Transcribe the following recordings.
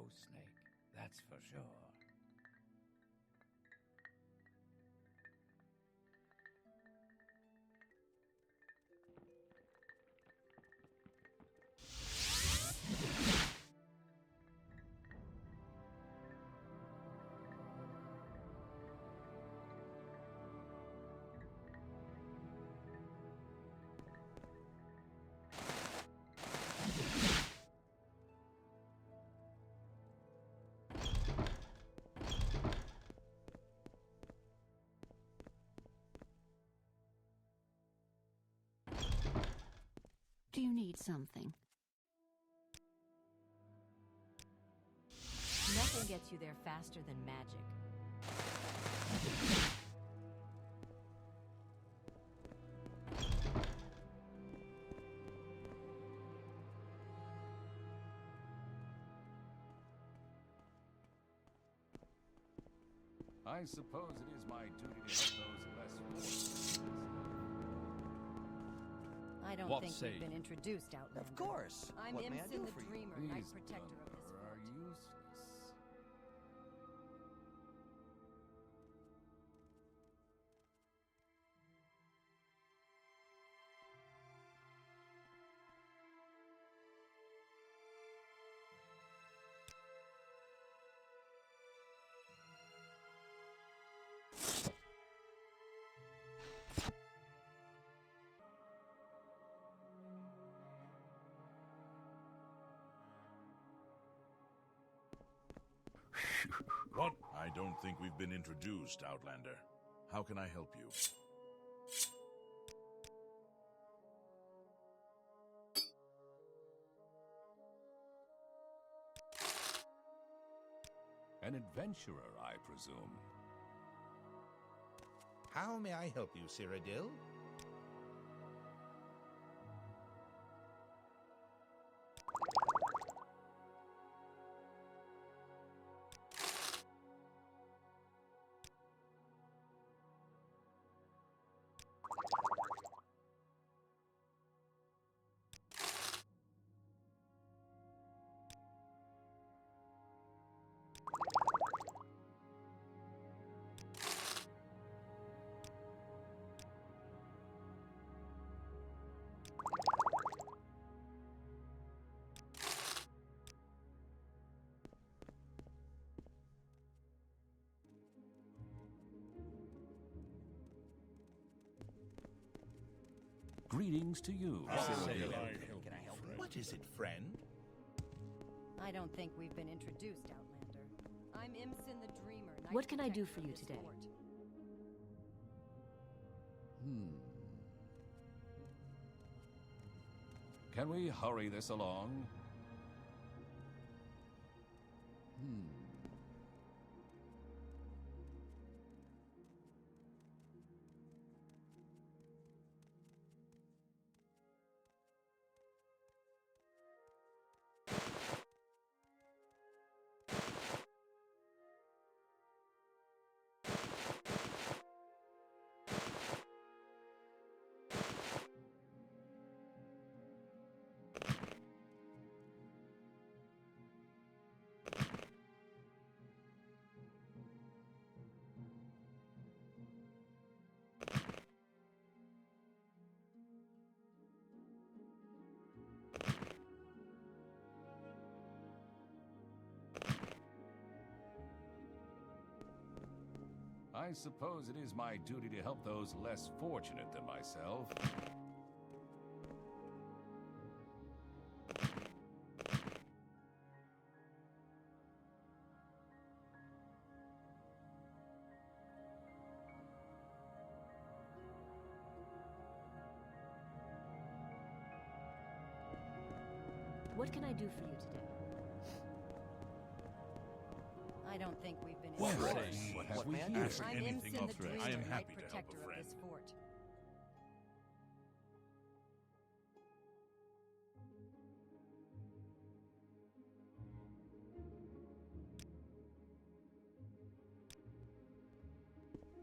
no snake, that's for sure. Do you need something? Nothing gets you there faster than magic. I suppose it is my duty to help those less fortunate. I don't think we've been introduced, Outlander. Of course. I'm What may I Imson do the for you? Dreamer, Knight These Protector of this are fort. useless. What? I don't think we've been introduced, Outlander. How can I help you? An adventurer, I presume. How may I help you, Cyrodiil? Greetings to you. Can I help you? What is it, friend? I don't think we've been introduced, Outlander. I'm Imson the Dreamer, Knight What can I do Protector for of you this today? fort. Can we hurry this along? I suppose it is my duty to help those less fortunate than myself. What can I do for you today? I don't think we've been Well, introduced. say, What have What we may I do here? for I'm anything Imson the of threat. Dreamer, I am Knight happy to help a Protector of friend. this fort.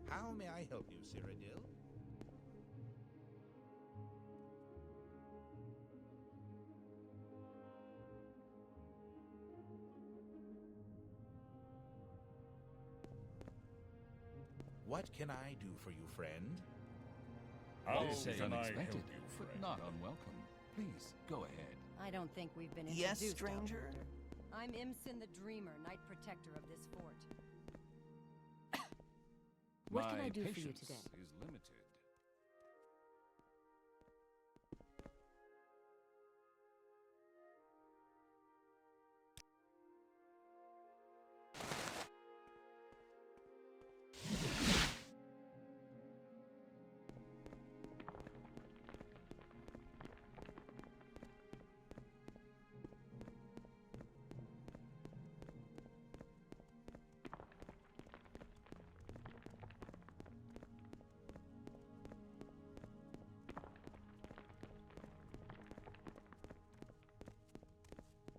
How may I help you, Cyrodiil? What can I do for you, friend? How This is can I help unexpected, you, but friend? not unwelcome. Please, go ahead. I don't think we've been Yes, introduced, stranger? Outlander. I'm Imsin the Dreamer, Knight Protector of this fort. What can My I do for you patience today? is limited.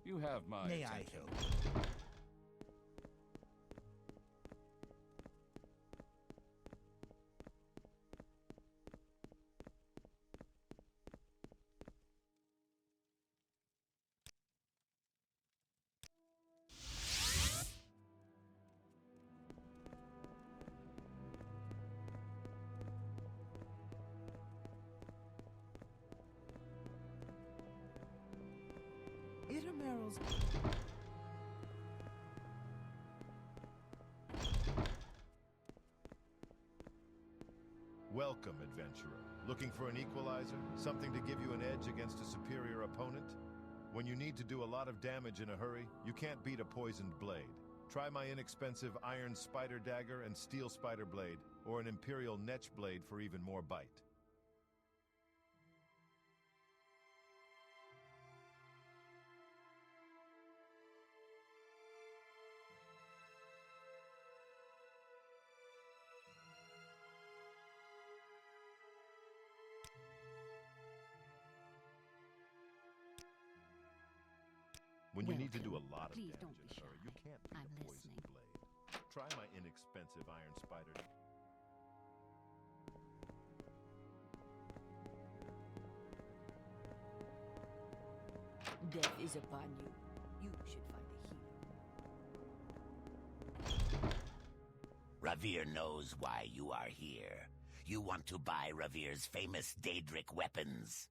You have my May I attention. help? Itameryl's... Welcome, adventurer. Looking for an equalizer? Something to give you an edge against a superior opponent? When you need to do a lot of damage in a hurry, you can't beat a poisoned blade. Try my inexpensive iron spider dagger and steel spider blade, or an imperial netch blade for even more bite. When you need to do a lot of Please damage don't be in a hurry, you shy. can't beat I'm a poisoned listening. blade. Try my inexpensive iron spider. Death is upon you. You should find a healer. Ravir knows why you are here. You want to buy Ravir's famous Daedric weapons.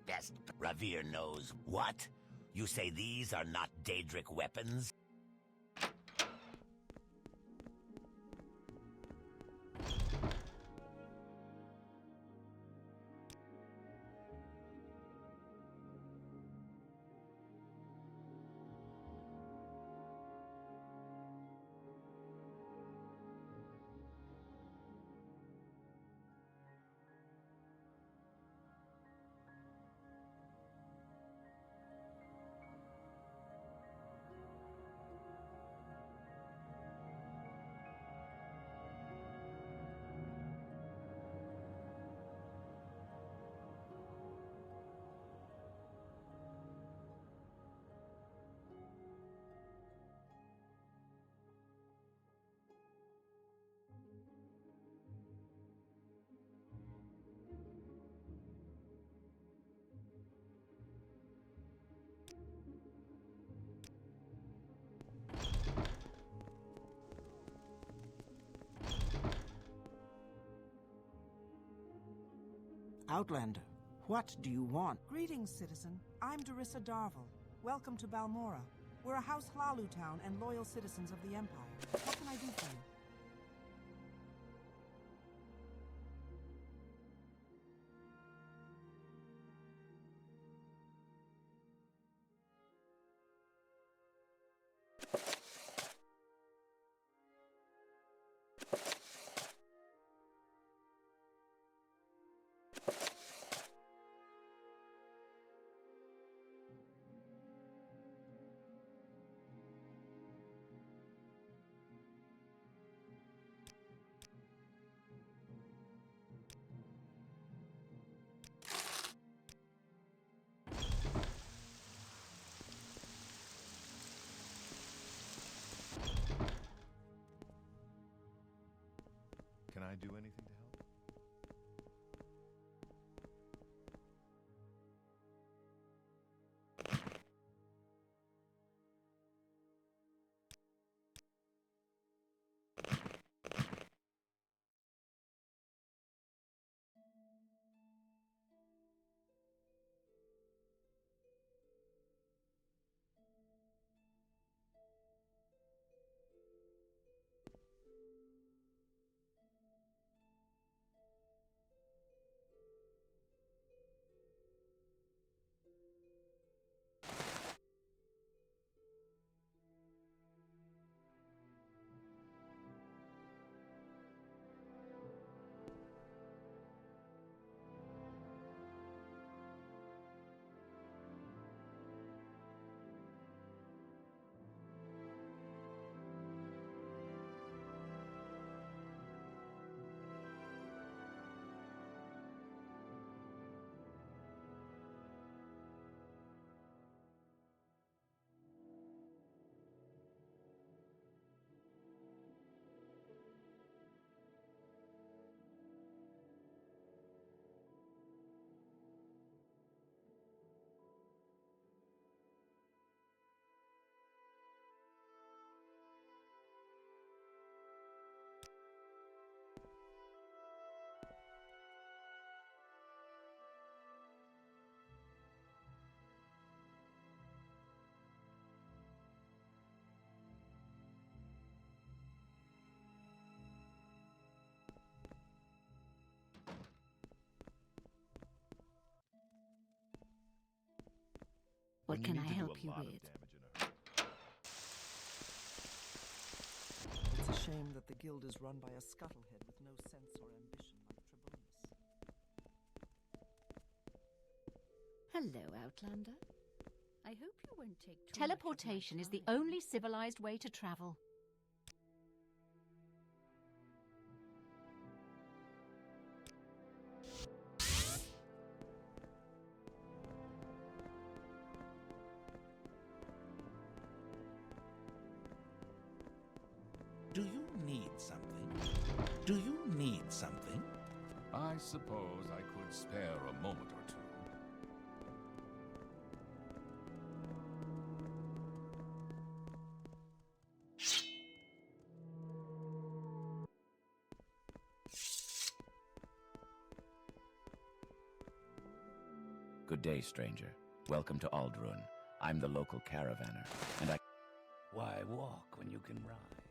Best Ravir knows what? You say these are not Daedric weapons? Outlander, what do you want? Greetings, citizen. I'm Darissa Darvel. Welcome to Balmora. We're a House Hlalu town and loyal citizens of the Empire. What can I do for you? Can I do anything to help? What can I help you with? It's a shame that the guild is run by a scuttlehead with no sense or ambition like Tribunus. Hello, Outlander. I hope you won't take too Teleportation is the only civilized way to travel. Do you need something? Do you need something? I suppose I could spare a moment or two. Good day, stranger. Welcome to Aldruin. I'm the local caravaner, and I... Why walk when you can ride?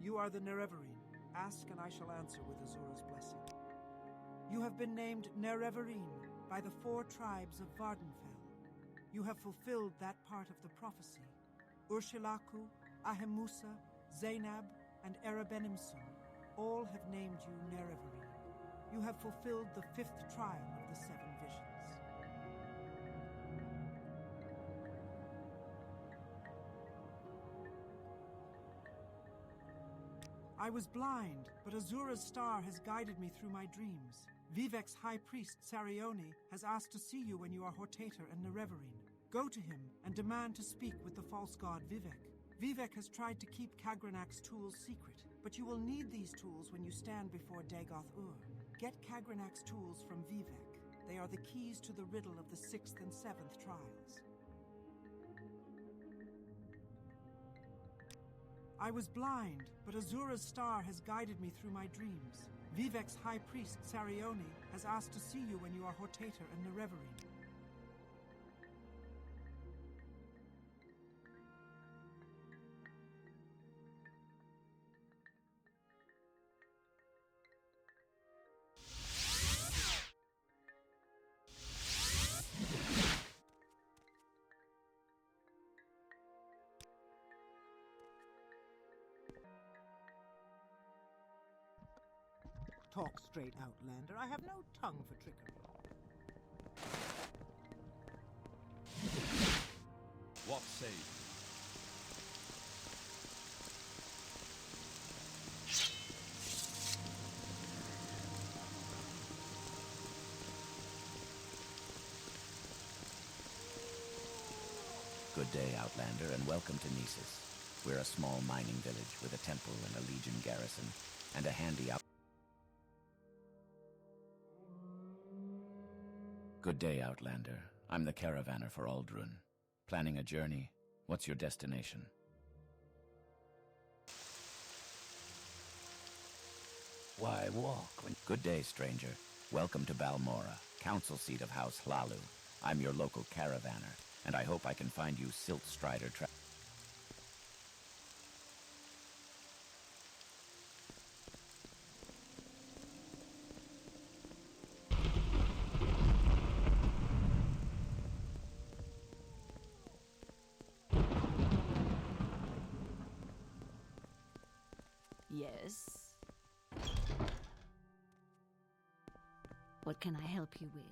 You are the Nerevarine. Ask and I shall answer with Azura's blessing. You have been named Nerevarine by the 4 tribes of Vardenfell. You have fulfilled that part of the prophecy. Urshilaku, Ahemusa, Zainab, and Erebenimsun all have named you Nerevarine. You have fulfilled the 5th trial of the 7 visions. I was blind, but Azura's star has guided me through my dreams. Vivec's high priest, Baryoni, has asked to see you when you are Hortator and Nerevarine. Go to him and demand to speak with the false god Vivec. Vivec has tried to keep Kagranak's tools secret, but you will need these tools when you stand before Dagoth-Ur. Get Kagranak's tools from Vivec. They are the keys to the riddle of the 6th and 7th trials. I was blind, but Azura's star has guided me through my dreams. Vivec's high priest, Baryoni, has asked to see you when you are Hortator and Nerevarine. Talk straight, Outlander. I have no tongue for trickery. What say you? Good day, Outlander, and welcome to Gnisis. We're a small mining village with a temple and a legion garrison, and a handy out. Good day, Outlander. I'm the caravaner for Aldrun. Planning a journey? What's your destination? Why walk when... Good day, stranger. Welcome to Balmora, council seat of House Hlalu. I'm your local caravaner, and I hope I can find you Silt Strider tra... Yes? What can I help you with?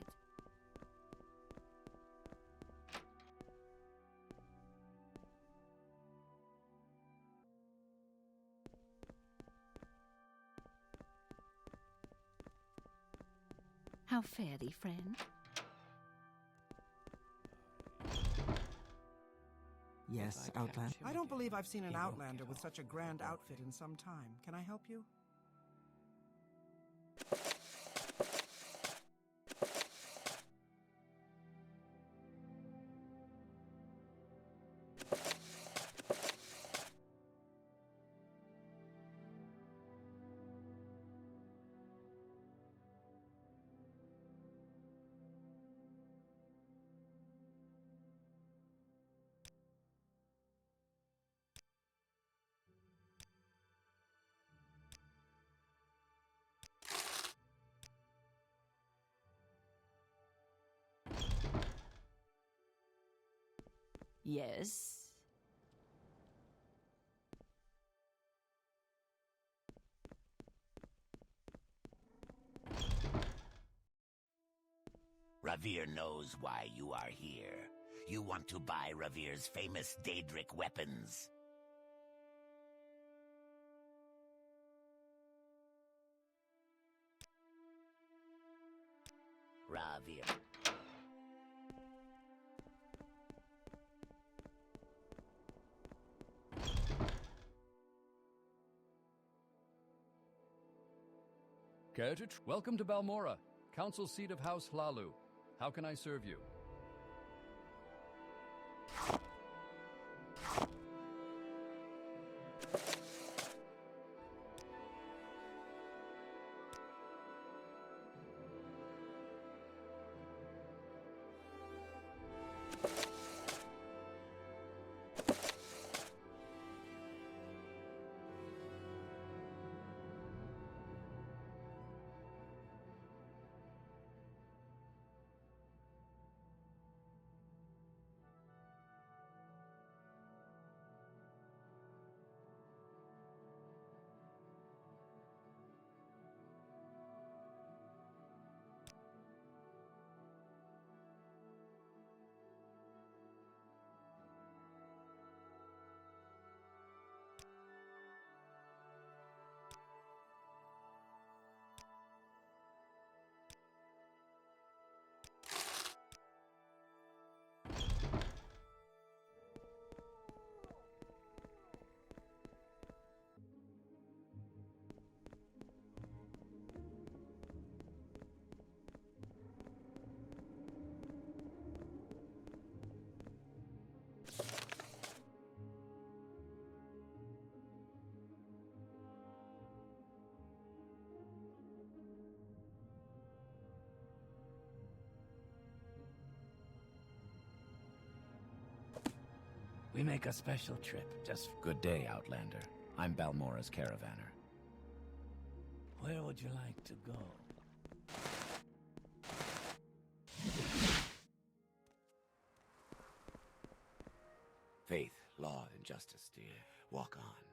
How fare thee, friend? Yes, Outlander. I don't believe I've seen an Outlander with such a grand outfit in some time. Can I help you? Yes? Ravir knows why you are here. You want to buy Ravir's famous Daedric weapons. Ravir. Welcome to Balmora, council seat of House Hlalu. How can I serve you? We make a special trip. Just good day, Outlander. I'm Balmora's caravaner. Where would you like to go? Faith, law, and justice, dear. Walk on.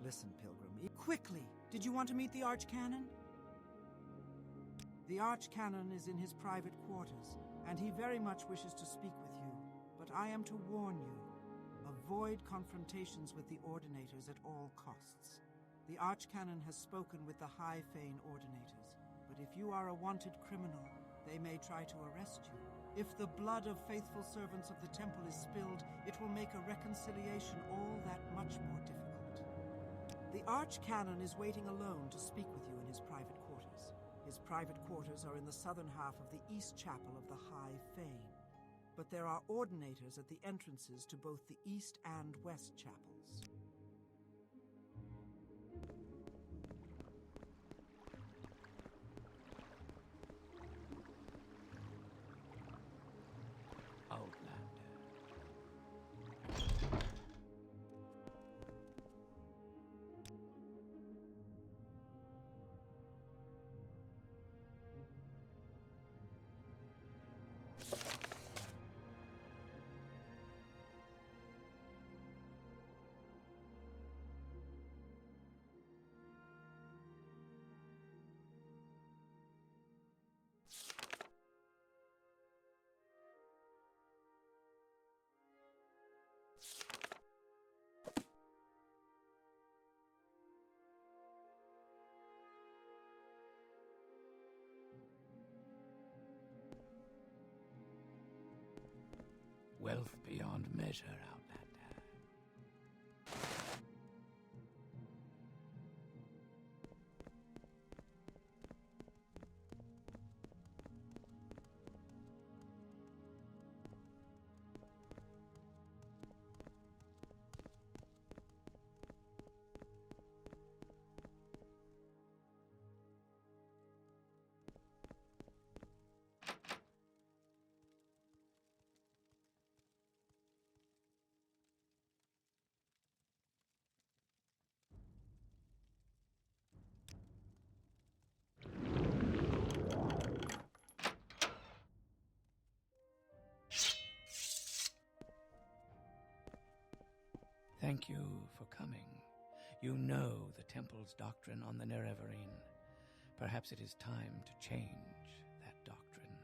Listen, Pilgrim. Quickly! Did you want to meet the Archcanon? The Archcanon is in his private quarters, and he very much wishes to speak with you. But I am to warn you, avoid confrontations with the Ordinators at all costs. The Archcanon has spoken with the High Fane Ordinators, but if you are a wanted criminal, they may try to arrest you. If the blood of faithful servants of the temple is spilled, it will make a reconciliation all that much more difficult. The Archcanon is waiting alone to speak with you in his private quarters. His private quarters are in the southern half of the East Chapel of the High Fane. But there are Ordinators at the entrances to both the East and West Chapels. wealth beyond measure, Outlander. Thank you for coming. You know the Temple's doctrine on the Nerevarine. Perhaps it is time to change that doctrine.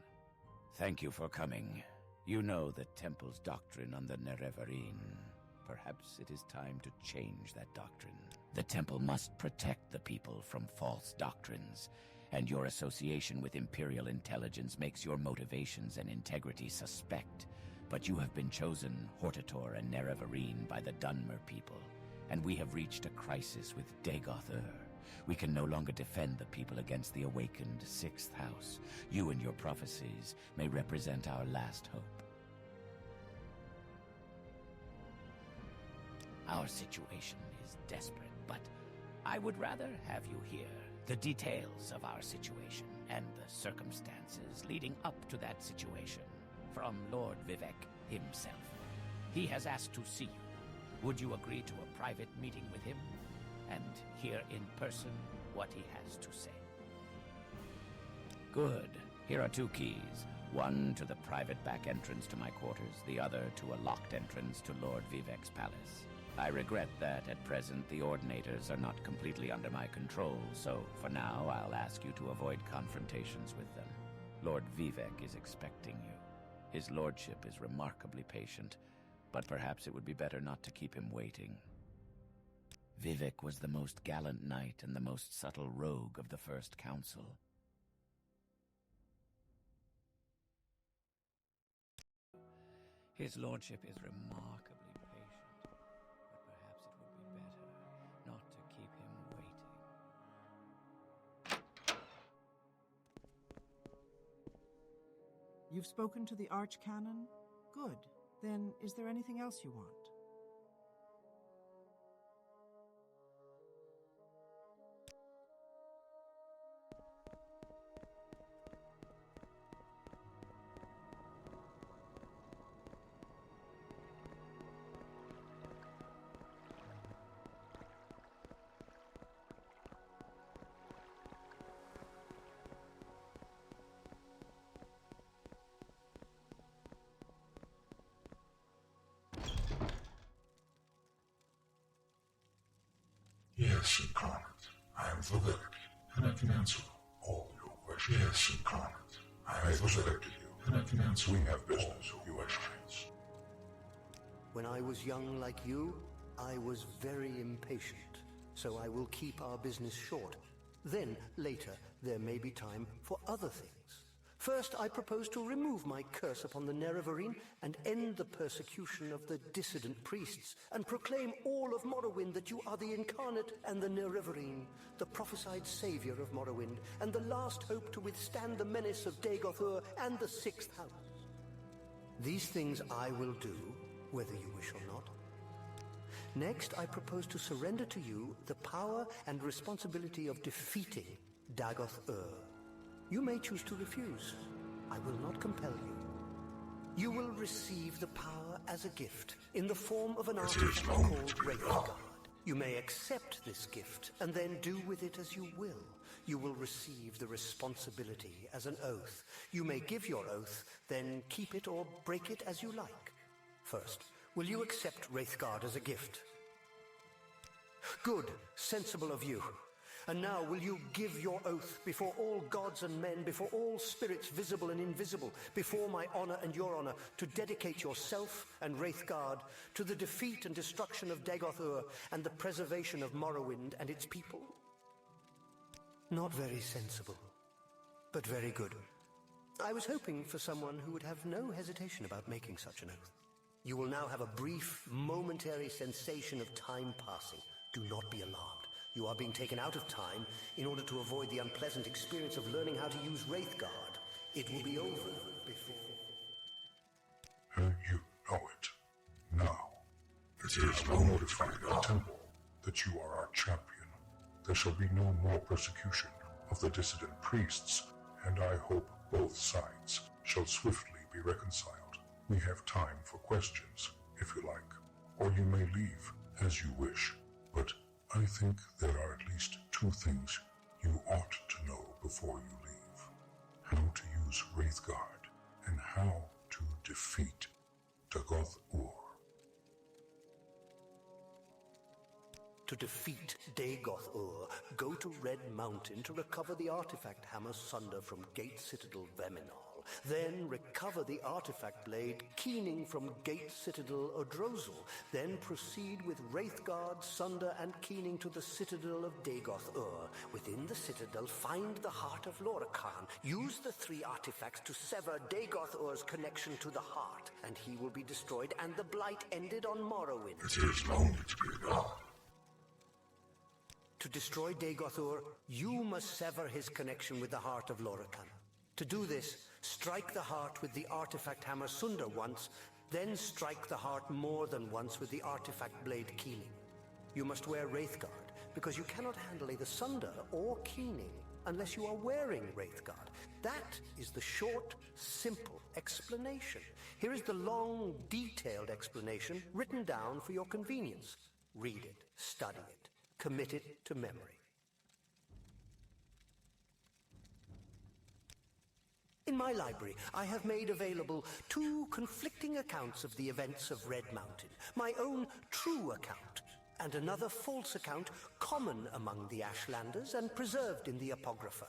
Thank you for coming. You know the Temple's doctrine on the Nerevarine. Perhaps it is time to change that doctrine. The Temple must protect the people from false doctrines, and your association with Imperial intelligence makes your motivations and integrity suspect. But you have been chosen, Hortator and Nerevarine, by the Dunmer people, and we have reached a crisis with Dagoth-Ur. We can no longer defend the people against the awakened Sixth House. You and your prophecies may represent our last hope. Our situation is desperate, but I would rather have you hear the details of our situation and the circumstances leading up to that situation from Lord Vivec himself. He has asked to see you. Would you agree to a private meeting with him and hear in person what he has to say? Good. Here are 2 keys. One to the private back entrance to my quarters, the other to a locked entrance to Lord Vivec's palace. I regret that at present the Ordinators are not completely under my control, so for now I'll ask you to avoid confrontations with them. Lord Vivec is expecting you. His lordship is remarkably patient, but perhaps it would be better not to keep him waiting. Vivec was the most gallant knight and the most subtle rogue of the First Council. His lordship is remarkably patient, but perhaps it would be better not to keep him waiting. You've spoken to the Archcanon? Good. Then, is there anything else you want? Yes, Incarnate. I am Vivec, and I can answer all your questions. Yes, Incarnate. I have selected you, and I can answer. We have business, you questions. When I was young like you, I was very impatient, so I will keep our business short. Then, later, there may be time for other things. First, I propose to remove my curse upon the Nerevarine and end the persecution of the dissident priests, and proclaim all of Morrowind that you are the Incarnate and the Nerevarine, the prophesied savior of Morrowind, and the last hope to withstand the menace of Dagoth-Ur and the Sixth House. These things I will do, whether you wish or not. Next, I propose to surrender to you the power and responsibility of defeating Dagoth-Ur. You may choose to refuse. I will not compel you. You will receive the power as a gift, in the form of an artifact called Restock. You may accept this gift, and then do with it as you will. You will receive the responsibility as an oath. You may give your oath, then keep it or break it as you like. First, will you accept Wraithguard as a gift? Good, sensible of you. And now will you give your oath before all gods and men, before all spirits visible and invisible, before my honor and your honor, to dedicate yourself and Wraithguard to the defeat and destruction of Dagoth-Ur and the preservation of Morrowind and its people? Not very sensible, but very good. I was hoping for someone who would have no hesitation about making such an oath. You will now have a brief, momentary sensation of time passing. Do not be alarmed. You are being taken out of time in order to avoid the unpleasant experience of learning how to use Wraithguard. It will be over before... You know it. Now, it is notified the temple that you are our champion. There shall be no more persecution of the dissident priests, and I hope both sides shall swiftly be reconciled. We have time for questions, if you like, or you may leave as you wish. But I think there are at least 2 things you ought to know before you leave. How to use Wraithguard, and how to defeat Dagoth-Ur. To defeat Dagoth-Ur, go to Red Mountain to recover the artifact hammer Sunder from Gate Citadel Veminal. Then recover the artifact blade Keening from Gate Citadel Odrozal. Then proceed with Wraithguard, Sunder, and Keening to the Citadel of Dagoth-Ur. Within the Citadel, find the Heart of Lorikhan. Use the 3 artifacts to sever Dagoth-Ur's connection to the Heart, and he will be destroyed, and the blight ended on Morrowind. It is only to be done. To destroy Dagoth-Ur, you must sever his connection with the Heart of Lorikhan. To do this, strike the heart with the artifact hammer Sunder once, then strike the heart more than once with the artifact blade Keening. You must wear Wraithguard, because you cannot handle either Sunder or Keening unless you are wearing Wraithguard. That is the short, simple explanation. Here is the long, detailed explanation written down for your convenience. Read it, study it, commit it to memory. In my library, I have made available 2 conflicting accounts of the events of Red Mountain. My own true account, and another false account common among the Ashlanders and preserved in the Apocrypha.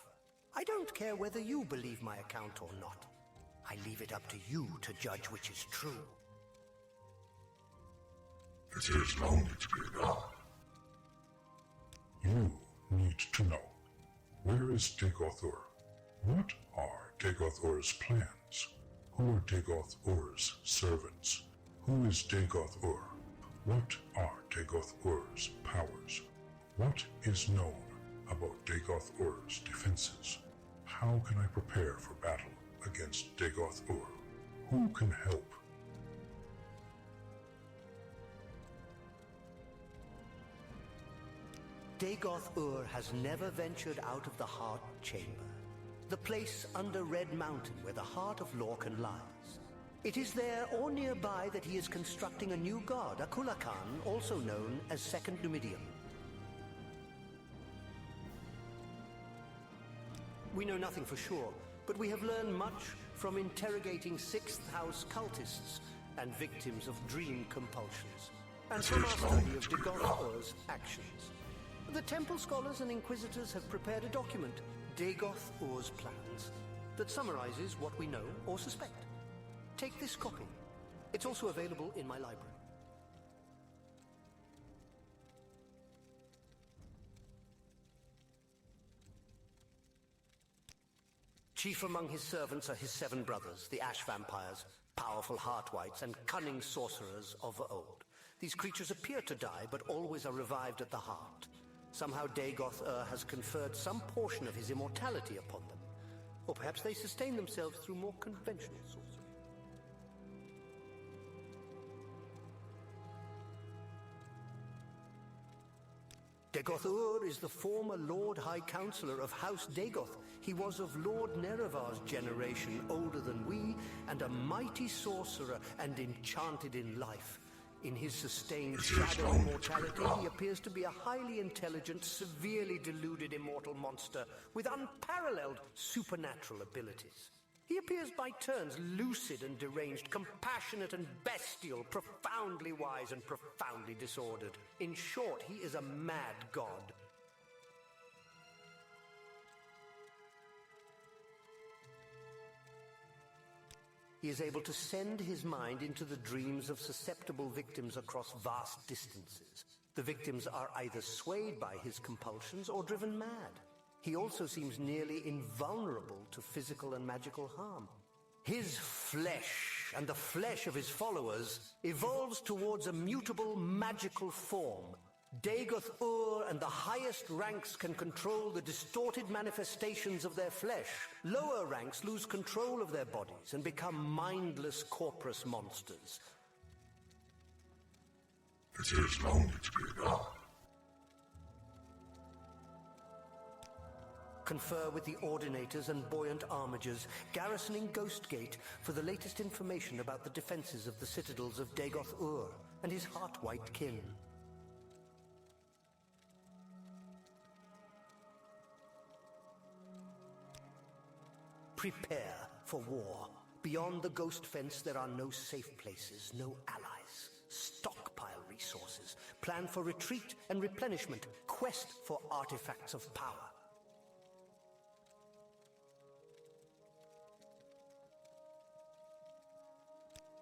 I don't care whether you believe my account or not. I leave it up to you to judge which is true. It is only to be done. You need to know. Where is Dagoth-Ur? What are Dagoth-Ur's plans? Who are Dagoth-Ur's servants? Who is Dagoth-Ur? What are Dagoth-Ur's powers? What is known about Dagoth-Ur's defenses? How can I prepare for battle against Dagoth-Ur? Who can help? Dagoth-Ur has never ventured out of the Heart Chamber, the place under Red Mountain where the heart of Lorkhan lies. It is there or nearby that he is constructing a new god, Urshilaku, also known as Second Numidium. We know nothing for sure, but we have learned much from interrogating 6th House cultists and victims of dream compulsions, and from our study of Dagoth-Ur's actions. The Temple Scholars and Inquisitors have prepared a document, Dagoth-Ur's Plans, that summarizes what we know or suspect. Take this copy. It's also available in my library. Chief among his servants are his 7 brothers, the Ash Vampires, powerful Heartwights and cunning sorcerers of old. These creatures appear to die, but always are revived at the heart. Somehow Dagoth-Ur has conferred some portion of his immortality upon them. Or perhaps they sustain themselves through more conventional sorcery. Dagoth-Ur is the former Lord High Counselor of House Dagoth. He was of Lord Nerevar's generation, older than we, and a mighty sorcerer and enchanted in life. In his sustained shadow immortality, he appears to be a highly intelligent, severely deluded immortal monster with unparalleled supernatural abilities. He appears by turns lucid and deranged, compassionate and bestial, profoundly wise and profoundly disordered. In short, he is a mad god. He is able to send his mind into the dreams of susceptible victims across vast distances. The victims are either swayed by his compulsions or driven mad. He also seems nearly invulnerable to physical and magical harm. His flesh and the flesh of his followers evolves towards a mutable magical form. Dagoth Ur and the highest ranks can control the distorted manifestations of their flesh. Lower ranks lose control of their bodies and become mindless corpus monsters. It is lonely to be a god. Confer with the Ordinators and Buoyant Armigers garrisoning Ghostgate for the latest information about the defenses of the citadels of Dagoth Ur and his heart-white kin. Prepare for war. Beyond the ghost fence, there are no safe places, no allies. Stockpile resources. Plan for retreat and replenishment. Quest for artifacts of power.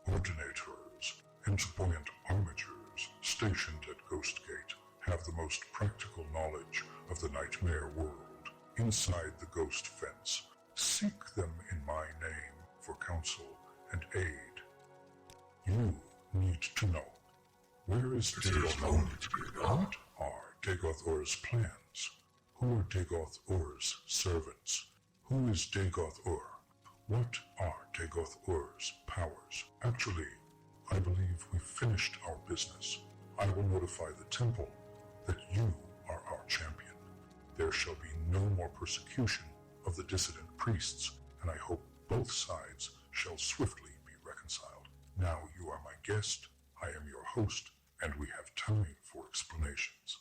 Ordinators and buoyant armigers stationed at Ghostgate have the most practical knowledge of the nightmare world inside the ghost fence. Seek them in my name for counsel and aid. You need to know, where is Dagoth Ur? What are Dagoth Ur's plans? Who are Dagoth Ur's servants? Who is Dagoth Ur? What are Dagoth Ur's powers? Actually, I believe we've finished our business. I will notify the temple that you are our champion. There shall be no more persecution of the dissident priests, and I hope both sides shall swiftly be reconciled. Now you are my guest, I am your host, and we have time for explanations,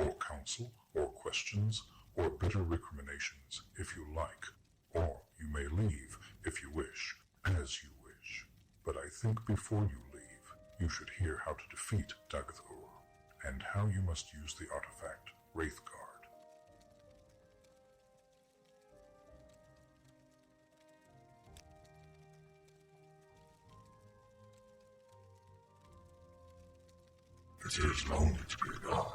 or counsel, or questions, or bitter recriminations, if you like, or you may leave if you wish, as you wish. But I think before you leave, you should hear how to defeat Dagoth Ur, and how you must use the artifact Wraithguard. It is lonely to be a god.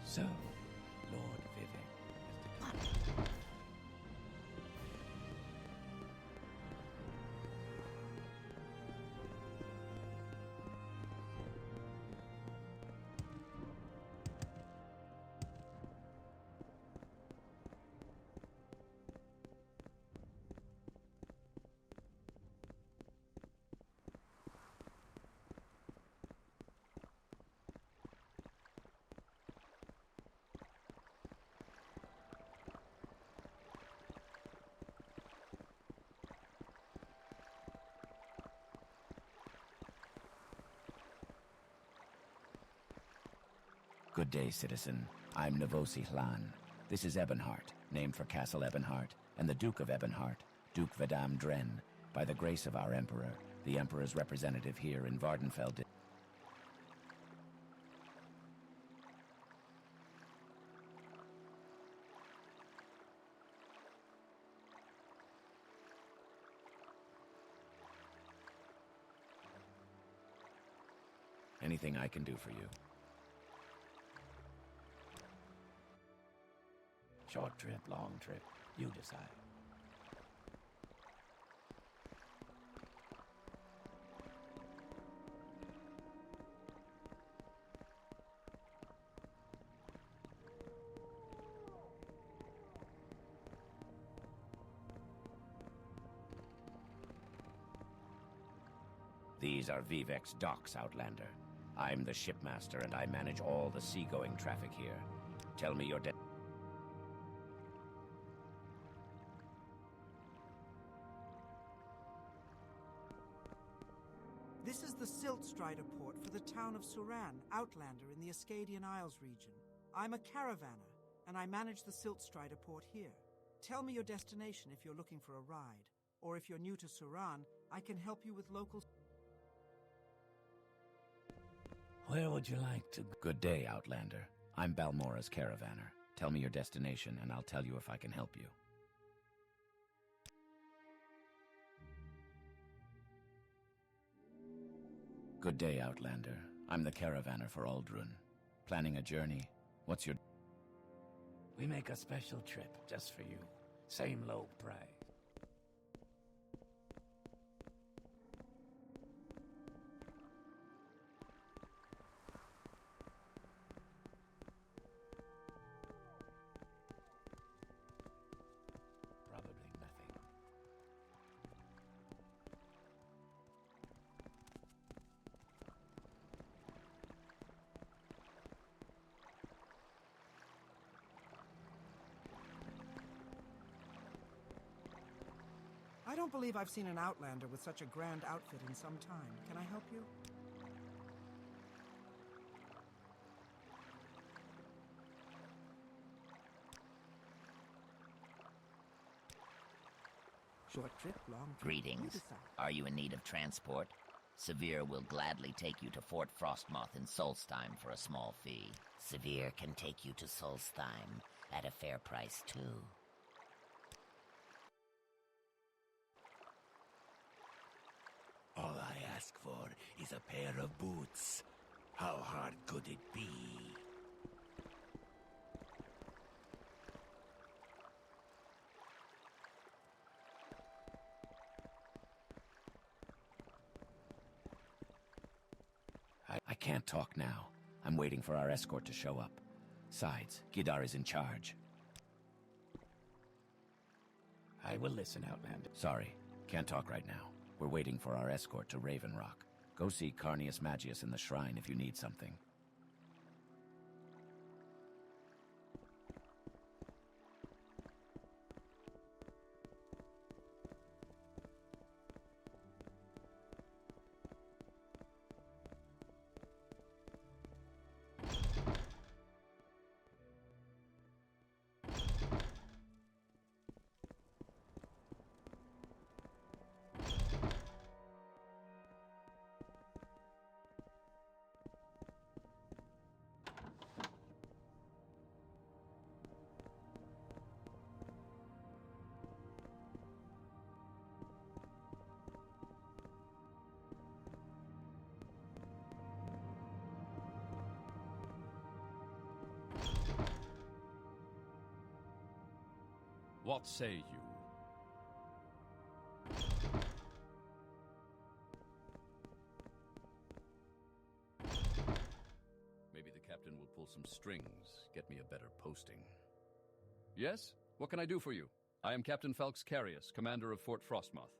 So, Lord Vivec has declared. Good day, citizen. I'm Navosi Hlan. This is Ebonheart, named for Castle Ebonheart, and the Duke of Ebonheart, Duke Vadam Dren, by the grace of our Emperor, the Emperor's representative here in Vardenfell. Anything I can do for you? Short trip, long trip, you decide. These are Vivec's docks, Outlander. I'm the shipmaster, and I manage all the seagoing traffic here. Tell me your This is the Siltstrider port for the town of Suran, Outlander in the Ascadian Isles region. I'm a caravaner, and I manage the Siltstrider port here. Tell me your destination if you're looking for a ride. Or if you're new to Suran, I can help you with local... Where would you like to... Good day, Outlander. I'm Balmora's caravaner. Tell me your destination, and I'll tell you if I can help you. Good day, Outlander. I'm the caravaner for Aldrun. Planning a journey? What's your... We make a special trip just for you. Same low price. I don't believe I've seen an Outlander with such a grand outfit in some time. Can I help you? Short trip, long trip. Greetings. Are you in need of transport? Severe will gladly take you to Fort Frostmoth in Solstheim for a small fee. Severe can take you to Solstheim at a fair price, too. All I ask for is a pair of boots. How hard could it be? I can't talk now. I'm waiting for our escort to show up. Besides, Gidar is in charge. I will listen, Outlander. Sorry, can't talk right now. We're waiting for our escort to Raven Rock. Go see Carnius Magius in the shrine if you need something. What say you? Maybe the captain will pull some strings, get me a better posting. Yes? What can I do for you? I am Captain Falx Carius, commander of Fort Frostmoth.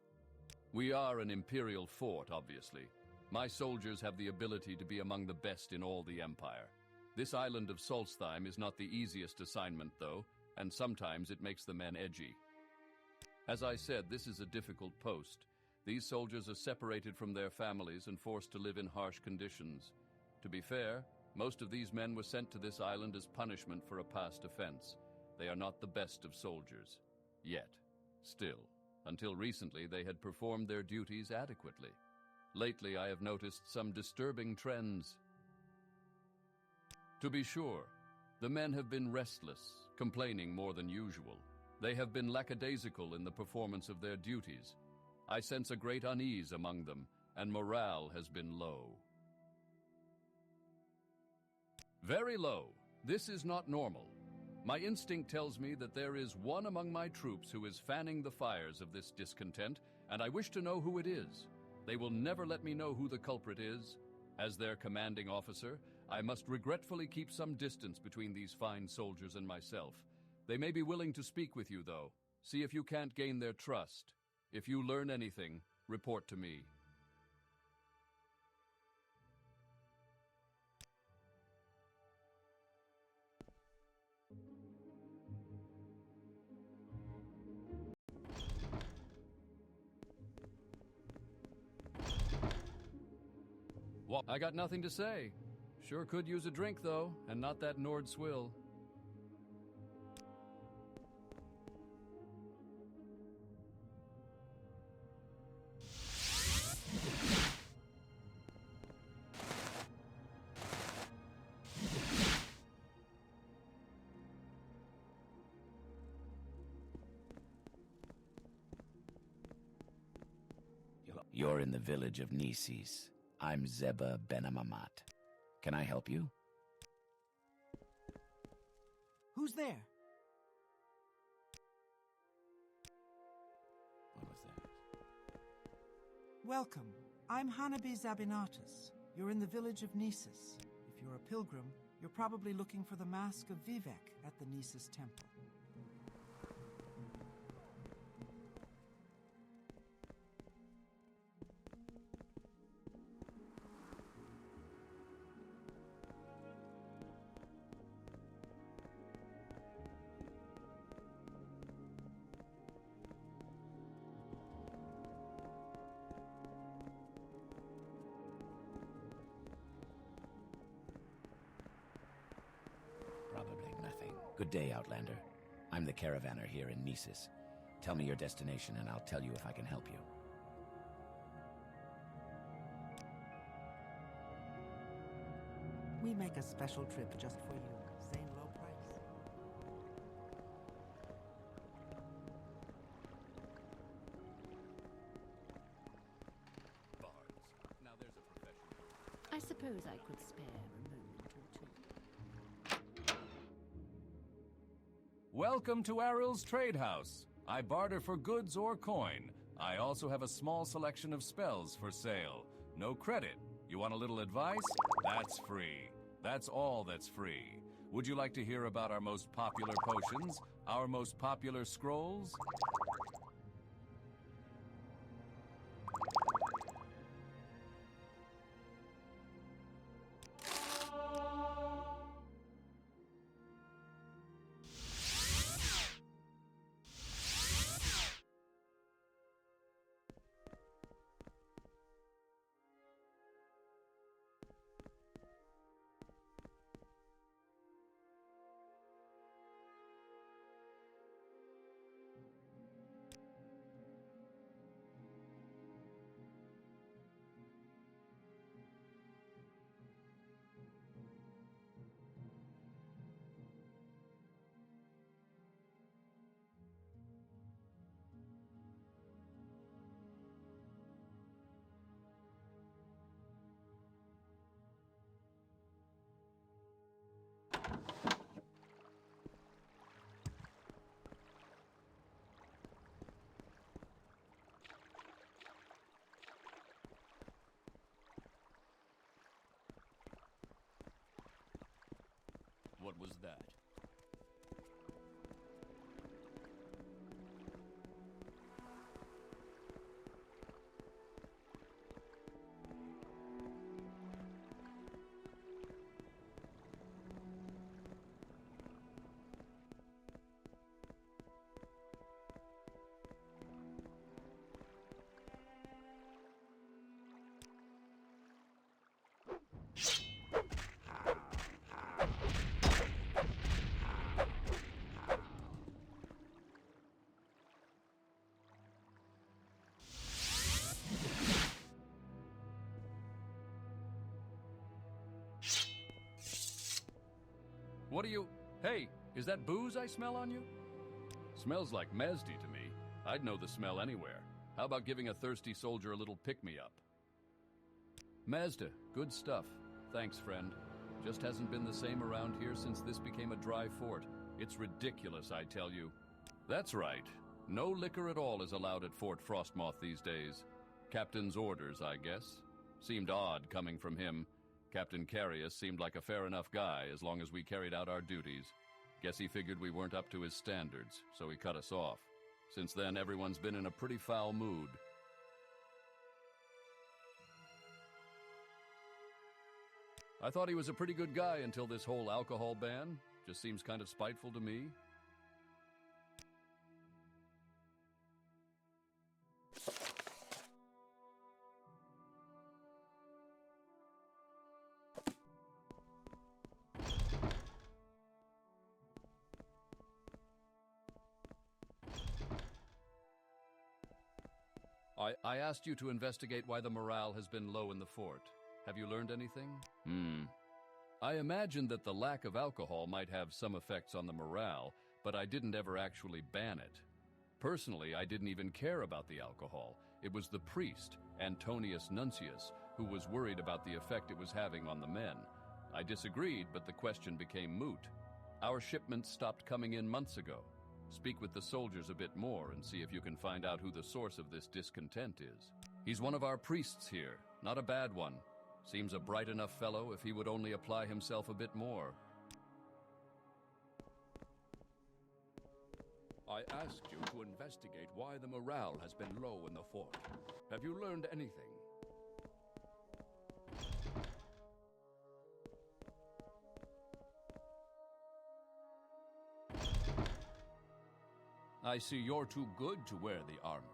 We are an imperial fort, obviously. My soldiers have the ability to be among the best in all the Empire. This island of Solstheim is not the easiest assignment, though, and sometimes it makes the men edgy. As I said, this is a difficult post. These soldiers are separated from their families and forced to live in harsh conditions. To be fair, most of these men were sent to this island as punishment for a past offense. They are not the best of soldiers. Yet. Still, until recently they had performed their duties adequately. Lately I have noticed some disturbing trends. To be sure, the men have been restless, complaining more than usual. They have been lackadaisical in the performance of their duties. I sense a great unease among them, and morale has been low. Very low. This is not normal. My instinct tells me that there is one among my troops who is fanning the fires of this discontent, and I wish to know who it is. They will never let me know who the culprit is. As their commanding officer, I must regretfully keep some distance between these fine soldiers and myself. They may be willing to speak with you, though. See if you can't gain their trust. If you learn anything, report to me. I got nothing to say. Sure could use a drink, though, and not that Nord swill. You're in the village of Gnisis. I'm Zeba Benamamat. Can I help you? Who's there? What was that? Welcome. I'm Hanabi Zabinatus. You're in the village of Gnisis. If you're a pilgrim, you're probably looking for the mask of Vivec at the Gnisis temple. Probably nothing. Good day, Outlander. I'm the caravaner here in Gnisis. Tell me your destination and I'll tell you if I can help you. We make a special trip just for you. Same low price. Now there's a professional. I suppose I could spare a moment or two. Welcome to Aril's Trade House. I barter for goods or coin. I also have a small selection of spells for sale. No credit. You want a little advice? That's free. That's all that's free. Would you like to hear about our most popular potions? Our most popular scrolls? What was that? What are you... Hey, is that booze I smell on you? Smells like Mazdi to me. I'd know the smell anywhere. How about giving a thirsty soldier a little pick-me-up? Mazda, good stuff. Thanks, friend. Just hasn't been the same around here since this became a dry fort. It's ridiculous, I tell you. That's right. No liquor at all is allowed at Fort Frostmoth these days. Captain's orders, I guess. Seemed odd coming from him. Captain Carius seemed like a fair enough guy as long as we carried out our duties. Guess he figured we weren't up to his standards, so he cut us off. Since then, everyone's been in a pretty foul mood. I thought he was a pretty good guy until this whole alcohol ban. Just seems kind of spiteful to me. I asked you to investigate why the morale has been low in the fort. Have you learned anything? I imagined that the lack of alcohol might have some effects on the morale, but I didn't ever actually ban it. Personally, I didn't even care about the alcohol. It was the priest, Antonius Nuncius, who was worried about the effect it was having on the men. I disagreed, but the question became moot. Our shipments stopped coming in months ago. Speak with the soldiers a bit more and see if you can find out who the source of this discontent is. He's one of our priests here, not a bad one. Seems a bright enough fellow if he would only apply himself a bit more. I asked you to investigate why the morale has been low in the fort. Have you learned anything? I see you're too good to wear the armor.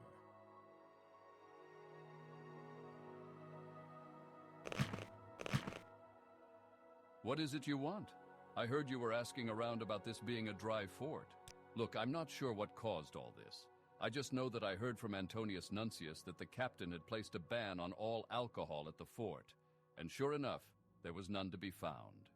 What is it you want? I heard you were asking around about this being a dry fort. Look, I'm not sure what caused all this. I just know that I heard from Antonius Nuncius that the captain had placed a ban on all alcohol at the fort. And sure enough, there was none to be found.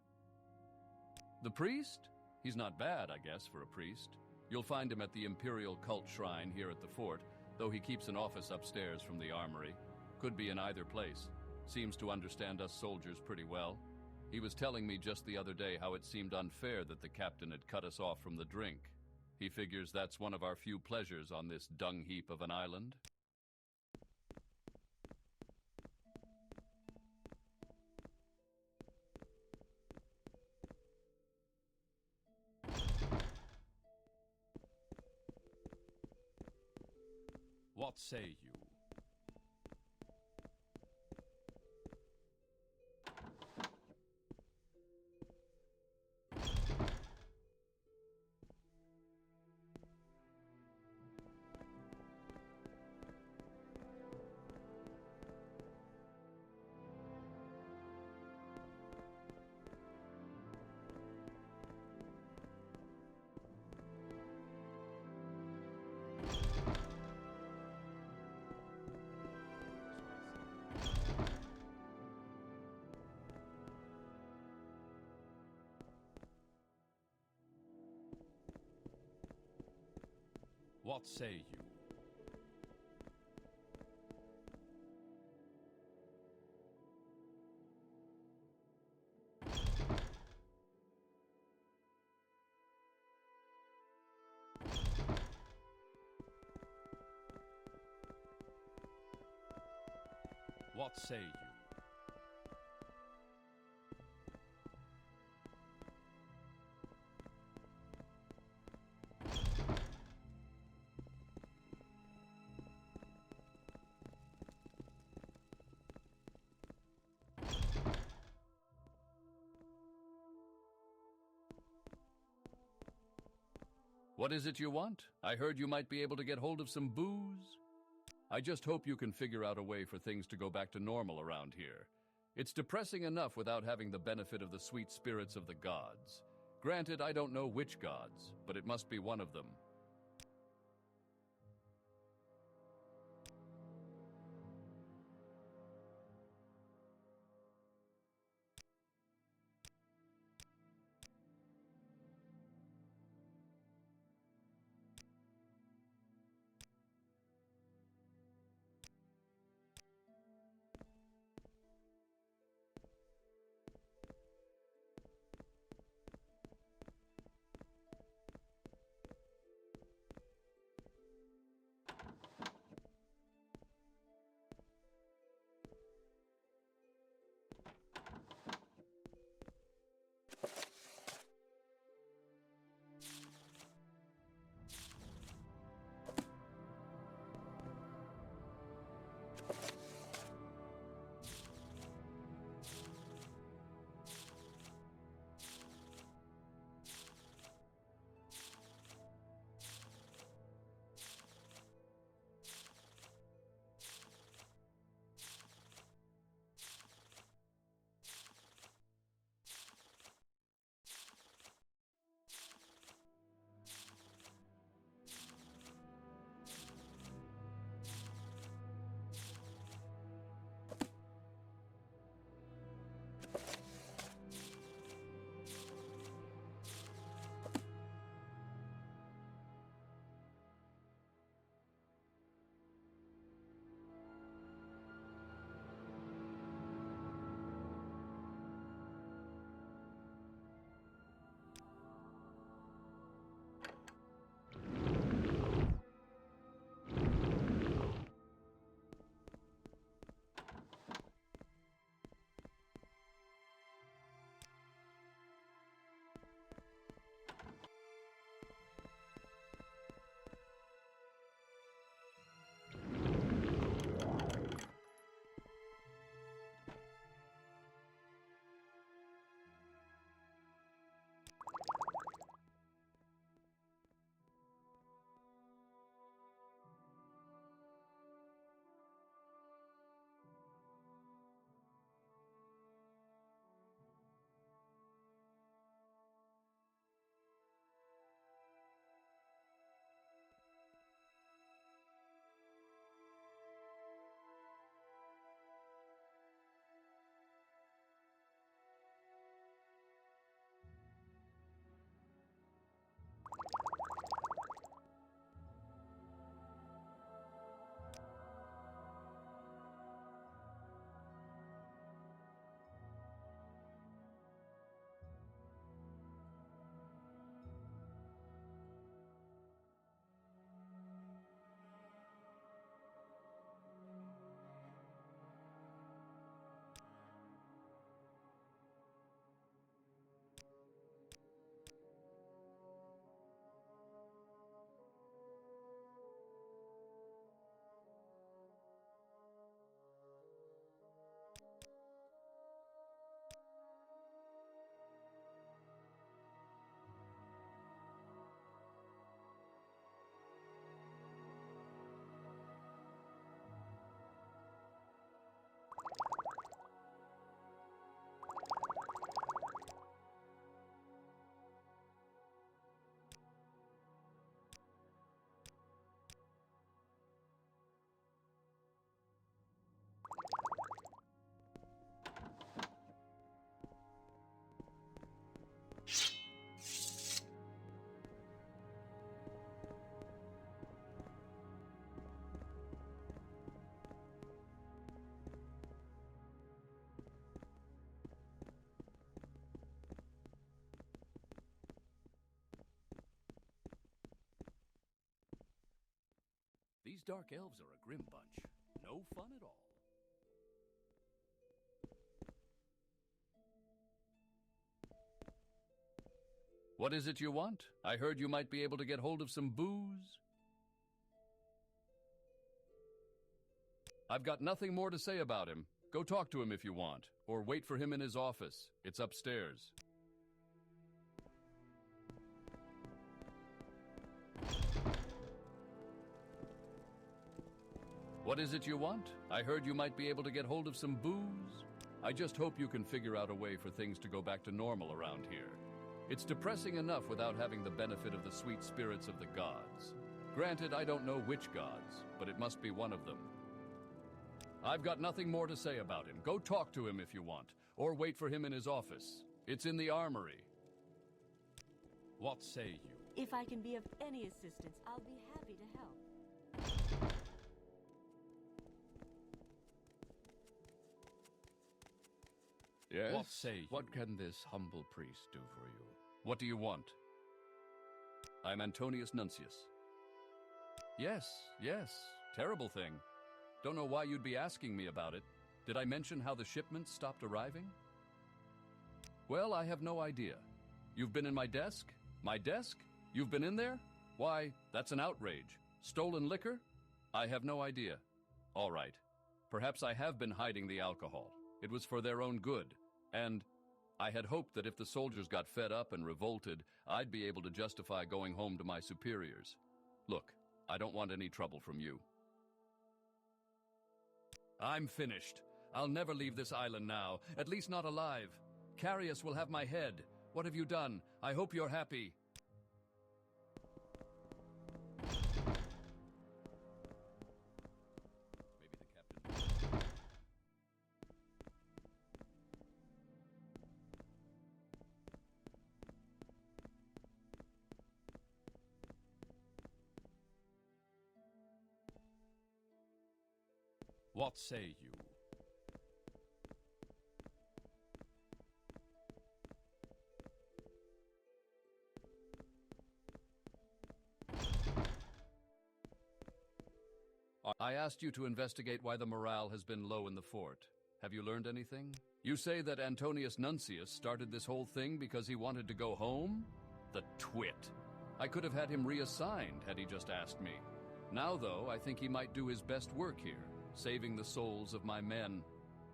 The priest? He's not bad, I guess, for a priest. You'll find him at the Imperial Cult Shrine here at the fort, though he keeps an office upstairs from the armory. Could be in either place. Seems to understand us soldiers pretty well. He was telling me just the other day how it seemed unfair that the captain had cut us off from the drink. He figures that's one of our few pleasures on this dung heap of an island. What say you? What say you? What say you? What is it you want? I heard you might be able to get hold of some booze. I just hope you can figure out a way for things to go back to normal around here. It's depressing enough without having the benefit of the sweet spirits of the gods. Granted, I don't know which gods, but it must be one of them. dark elves are a grim bunch. No fun at all. What is it you want? I heard you might be able to get hold of some booze. I've got nothing more to say about him. Go talk to him if you want, or wait for him in his office. It's upstairs. What is it you want? I heard you might be able to get hold of some booze. I just hope you can figure out a way for things to go back to normal around here. It's depressing enough without having the benefit of the sweet spirits of the gods. Granted, I don't know which gods, but it must be one of them. I've got nothing more to say about him. Go talk to him if you want, or wait for him in his office. It's in the armory. What say you? If I can be of any assistance, I'll be happy to help. Yes? What say you? What can this humble priest do for you? What do you want? I'm Antonius Nuncius. Yes. Terrible thing. Don't know why you'd be asking me about it. Did I mention how the shipments stopped arriving? Well, I have no idea. You've been in my desk? My desk? You've been in there? Why, that's an outrage. Stolen liquor? I have no idea. All right. Perhaps I have been hiding the alcohol. It was for their own good. And I had hoped that if the soldiers got fed up and revolted, I'd be able to justify going home to my superiors. Look, I don't want any trouble from you. I'm finished. I'll never leave this island now, at least not alive. Carius will have my head. What have you done? I hope you're happy. What say you? I asked you to investigate why the morale has been low in the fort. Have you learned anything? You say that Antonius Nuncius started this whole thing because he wanted to go home? The twit. I could have had him reassigned had he just asked me. Now, though, I think he might do his best work here, saving the souls of my men.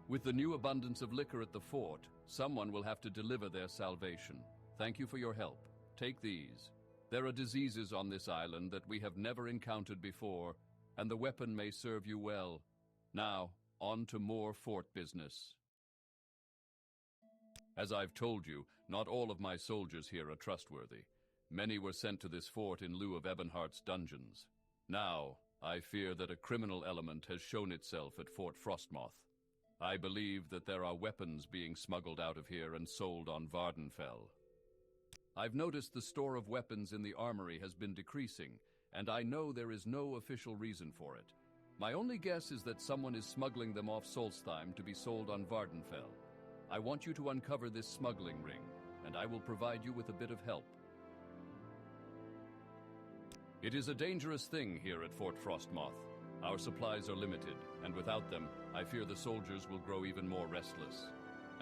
With the new abundance of liquor at the fort, someone will have to deliver their salvation. Thank you for your help. Take these. There are diseases on this island that we have never encountered before, and the weapon may serve you well. Now, on to more fort business. As I've told you, not all of my soldiers here are trustworthy. Many were sent to this fort in lieu of Ebonheart's dungeons. Now, I fear that a criminal element has shown itself at Fort Frostmoth. I believe that there are weapons being smuggled out of here and sold on Vvardenfell. I've noticed the store of weapons in the armory has been decreasing, and I know there is no official reason for it. My only guess is that someone is smuggling them off Solstheim to be sold on Vvardenfell. I want you to uncover this smuggling ring, and I will provide you with a bit of help. It is a dangerous thing here at Fort Frostmoth. Our supplies are limited, and without them, I fear the soldiers will grow even more restless.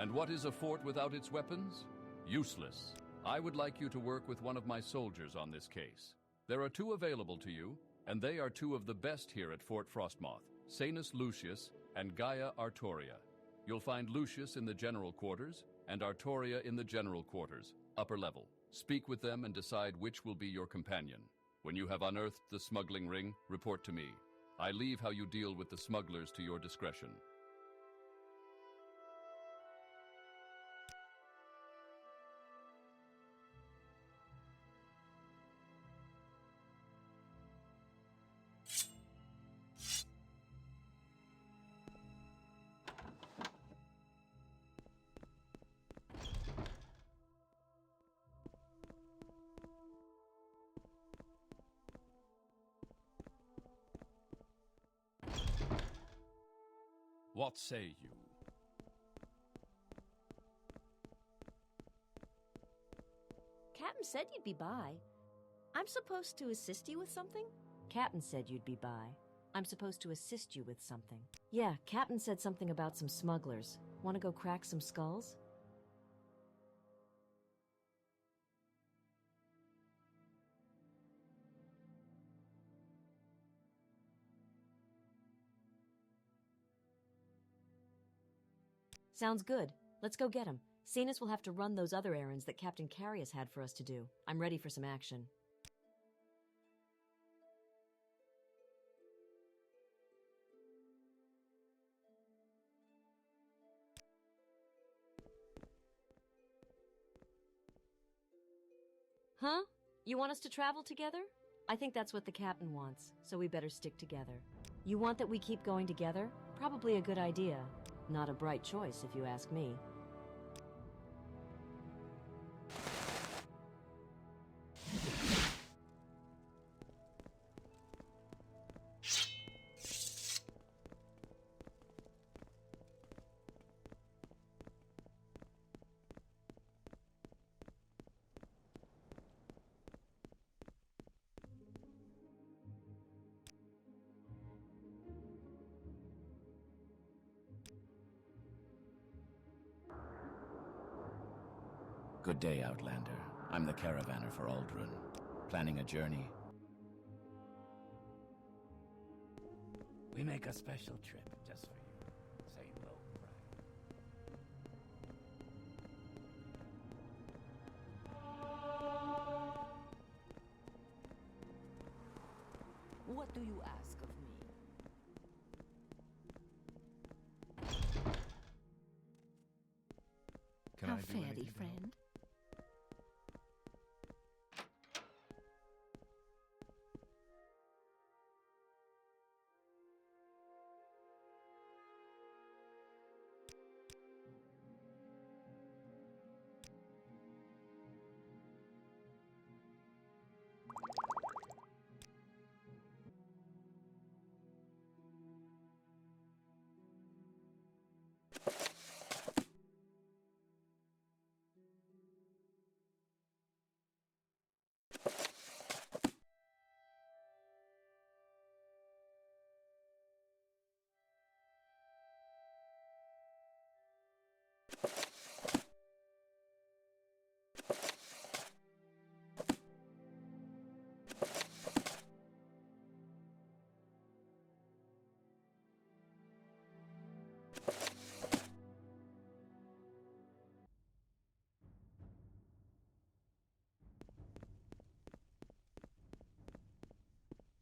And what is a fort without its weapons? Useless. I would like you to work with one of my soldiers on this case. There are two available to you, and they are two of the best here at Fort Frostmoth, Sanus Lucius and Gaia Artoria. You'll find Lucius in the general quarters, and Artoria in the general quarters, upper level. Speak with them and decide which will be your companion. When you have unearthed the smuggling ring, report to me. I leave how you deal with the smugglers to your discretion. What say you? Captain said you'd be by. I'm supposed to assist you with something? Captain said you'd be by. I'm supposed to assist you with something. Yeah, Captain said something about some smugglers. Want to go crack some skulls? Sounds good. Let's go get him. Cenas will have to run those other errands that Captain Carius had for us to do. I'm ready for some action. Huh? You want us to travel together? I think that's what the captain wants, so we better stick together. You want that we keep going together? Probably a good idea. Not a bright choice, if you ask me. Good day, Outlander. I'm the caravaner for Aldrun. Planning a journey? We make a special trip just for you. Say low price. What do you ask of me? How fairly, friend.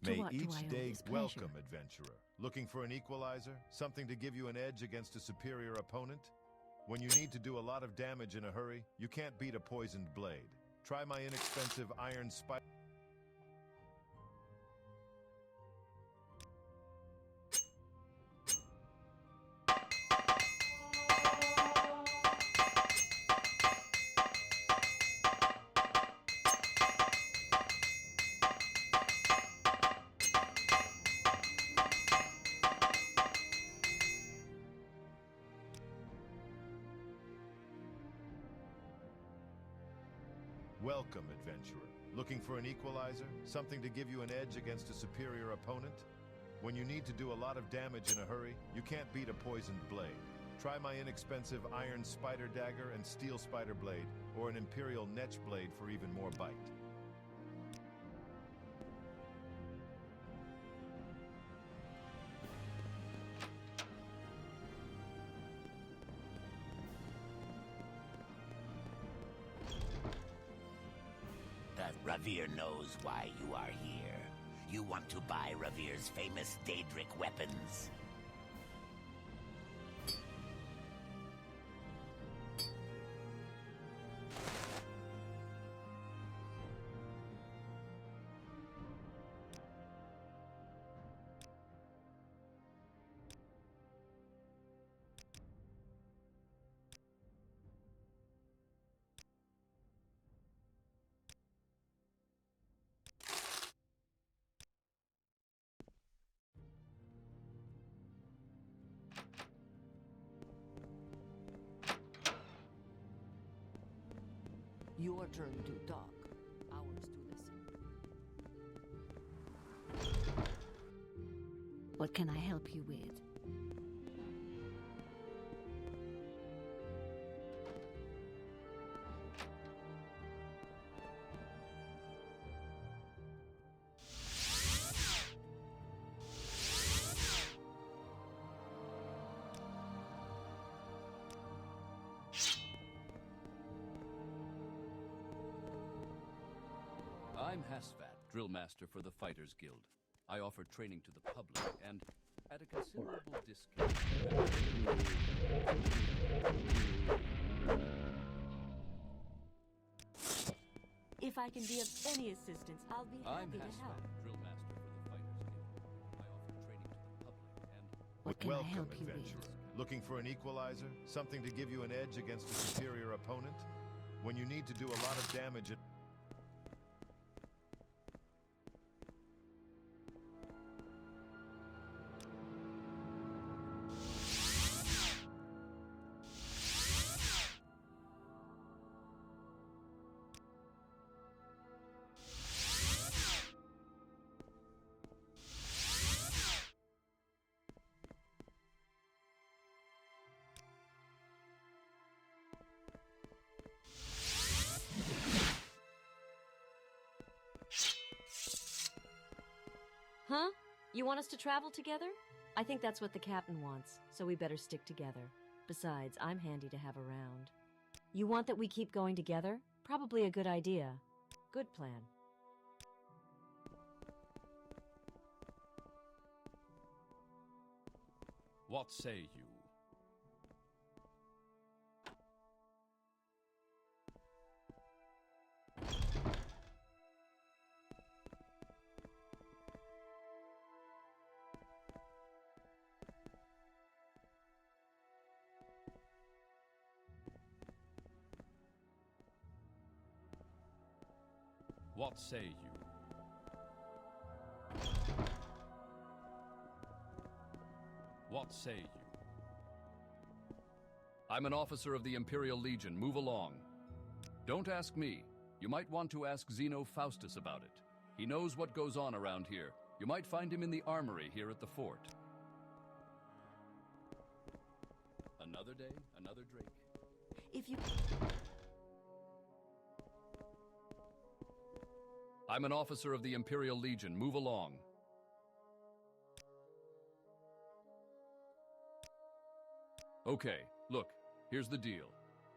May each day welcome, adventurer. Looking for an equalizer? Something to give you an edge against a superior opponent? When you need to do a lot of damage in a hurry, you can't beat a poisoned blade. Try my inexpensive iron spike. Welcome, adventurer. Looking for an equalizer? Something to give you an edge against a superior opponent? When you need to do a lot of damage in a hurry, you can't beat a poisoned blade. Try my inexpensive iron spider dagger and steel spider blade, or an imperial netch blade for even more bite. Ravir knows why you are here. You want to buy Ravir's famous Daedric weapons. Your turn to talk, ours to listen. What can I help you with? I'm Hasvat, drill master for the Fighters Guild. I offer training to the public and at a considerable discount. If I can be of any assistance, I'll be happy to help. Drill master for the Fighters Guild. I offer training to the public and... What can I help you adventurer. with? Looking for an equalizer? Something to give you an edge against a superior opponent? When you need to do a lot of damage... Huh? You want us to travel together? I think that's what the captain wants, so we better stick together. Besides, I'm handy to have around. You want that we keep going together? Probably a good idea. Good plan. What say you? What say you? What say you? I'm an officer of the Imperial Legion. Move along. Don't ask me. You might want to ask Zeno Faustus about it. He knows what goes on around here. You might find him in the armory here at the fort. Another day, another drink. If you... I'm an officer of the Imperial Legion. Move along. Okay, look, here's the deal.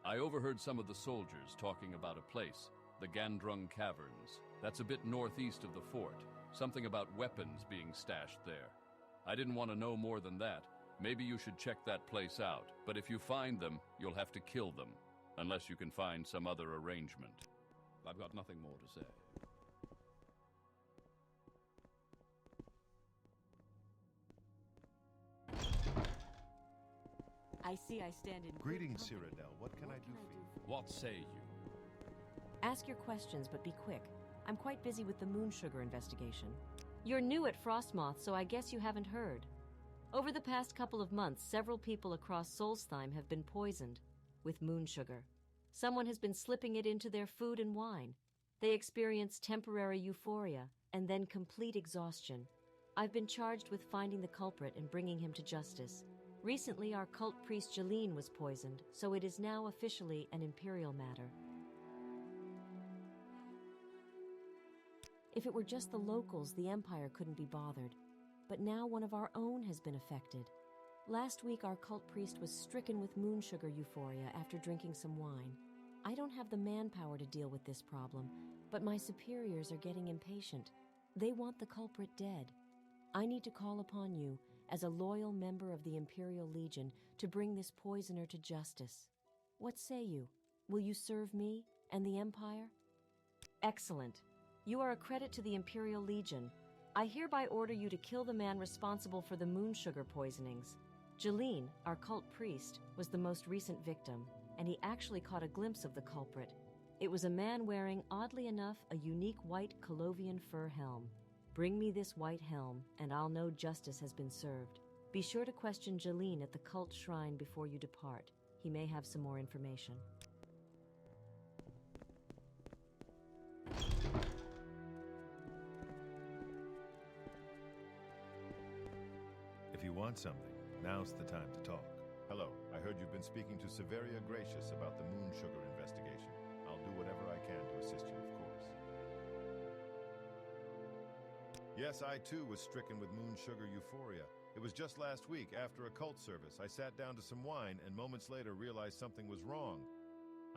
I overheard some of the soldiers talking about a place, the Gandrung Caverns. That's a bit northeast of the fort. Something about weapons being stashed there. I didn't want to know more than that. Maybe you should check that place out, but if you find them, you'll have to kill them. Unless you can find some other arrangement. I've got nothing more to say. I see I stand in... Greetings, Cyrodiil. What can I do for you? What say you? Ask your questions, but be quick. I'm quite busy with the Moonsugar investigation. You're new at Frostmoth, so I guess you haven't heard. Over the past couple of months, several people across Solstheim have been poisoned with Moonsugar. Someone has been slipping it into their food and wine. They experience temporary euphoria and then complete exhaustion. I've been charged with finding the culprit and bringing him to justice. Recently, our cult priest Jeline was poisoned, so it is now officially an imperial matter. If it were just the locals, the Empire couldn't be bothered. But now one of our own has been affected. Last week, our cult priest was stricken with moonsugar euphoria after drinking some wine. I don't have the manpower to deal with this problem, but my superiors are getting impatient. They want the culprit dead. I need to call upon you, as a loyal member of the Imperial Legion, to bring this poisoner to justice. What say you? Will you serve me and the Empire? Excellent. You are a credit to the Imperial Legion. I hereby order you to kill the man responsible for the moonsugar poisonings. Jeline, our cult priest, was the most recent victim, and he actually caught a glimpse of the culprit. It was a man wearing, oddly enough, a unique white Colovian fur helm. Bring me this white helm, and I'll know justice has been served. Be sure to question Jeline at the cult shrine before you depart. He may have some more information. want something, now's the time to talk. Hello, I heard you've been speaking to Severia Gracious about the Moonsugar investigation. I'll do whatever I can to assist you, of course. Yes, I too was stricken with Moonsugar euphoria. It was just last week, after a cult service, I sat down to some wine and moments later realized something was wrong.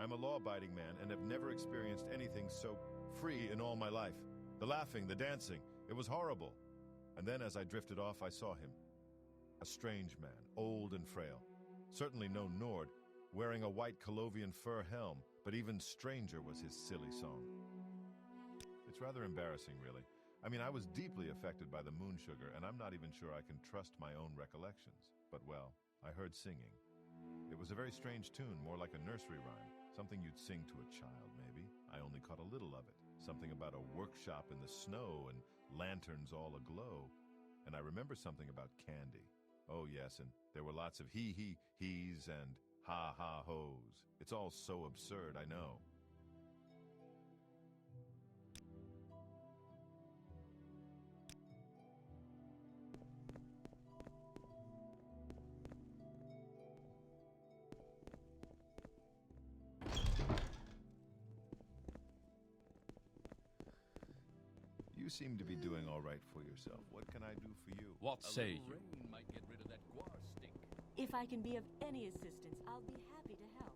I'm a law-abiding man and have never experienced anything so free in all my life. The laughing, the dancing, it was horrible. And then as I drifted off, I saw him. A strange man, old and frail. Certainly no Nord, wearing a white Colovian fur helm, but even stranger was his silly song. It's rather embarrassing, really. I mean, I was deeply affected by the Moonsugar, and I'm not even sure I can trust my own recollections. But, well, I heard singing. It was a very strange tune, more like a nursery rhyme. Something you'd sing to a child, maybe. I only caught a little of it. Something about a workshop in the snow and lanterns all aglow. And I remember something about candy. Oh, yes, and there were lots of he's and ha-ha-ho's. It's all so absurd, I know. You seem to be doing all right for yourself. What can I do for you? What say you? Rain might get rid of that guar stink. If I can be of any assistance, I'll be happy to help.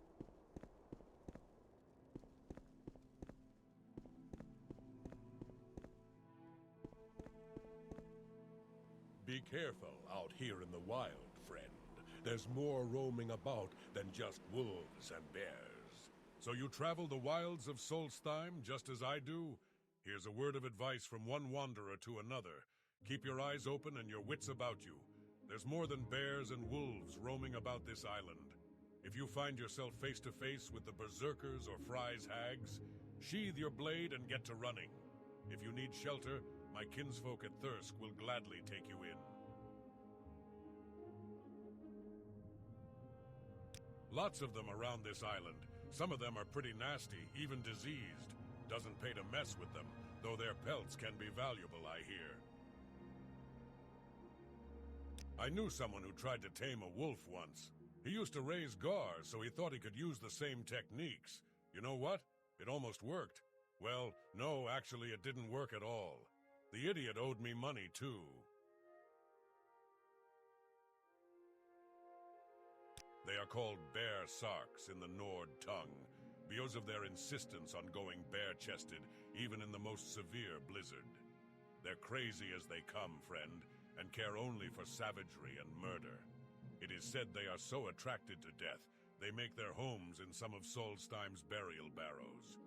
Be careful out here in the wild, friend. There's more roaming about than just wolves and bears. So you travel the wilds of Solstheim just as I do? Here's a word of advice from one wanderer to another. Keep your eyes open and your wits about you. There's more than bears and wolves roaming about this island. If you find yourself face to face with the berserkers or Fry's hags, sheathe your blade and get to running. If you need shelter, my kinsfolk at Thirsk will gladly take you in. Lots of them around this island. Some of them are pretty nasty, even diseased. Doesn't pay to mess with them, though their pelts can be valuable, I hear. I knew someone who tried to tame a wolf once. He used to raise gar, so he thought he could use the same techniques. You know what? It almost worked. Well, no, actually it didn't work at all. The idiot owed me money, too. They are called bear sarks in the Nord tongue, because of their insistence on going bare-chested, even in the most severe blizzard. They're crazy as they come, friend, and care only for savagery and murder. It is said they are so attracted to death, they make their homes in some of Solstheim's burial barrows.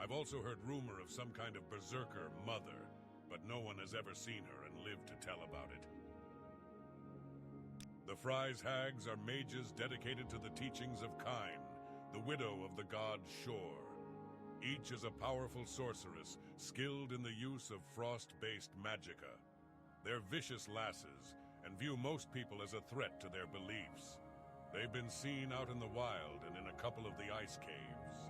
I've also heard rumor of some kind of berserker mother, but no one has ever seen her and lived to tell about it. The Fry's hags are mages dedicated to the teachings of Kine, the widow of the god Shore. Each is a powerful sorceress, skilled in the use of frost-based magicka. They're vicious lasses, and view most people as a threat to their beliefs. They've been seen out in the wild and in a couple of the ice caves.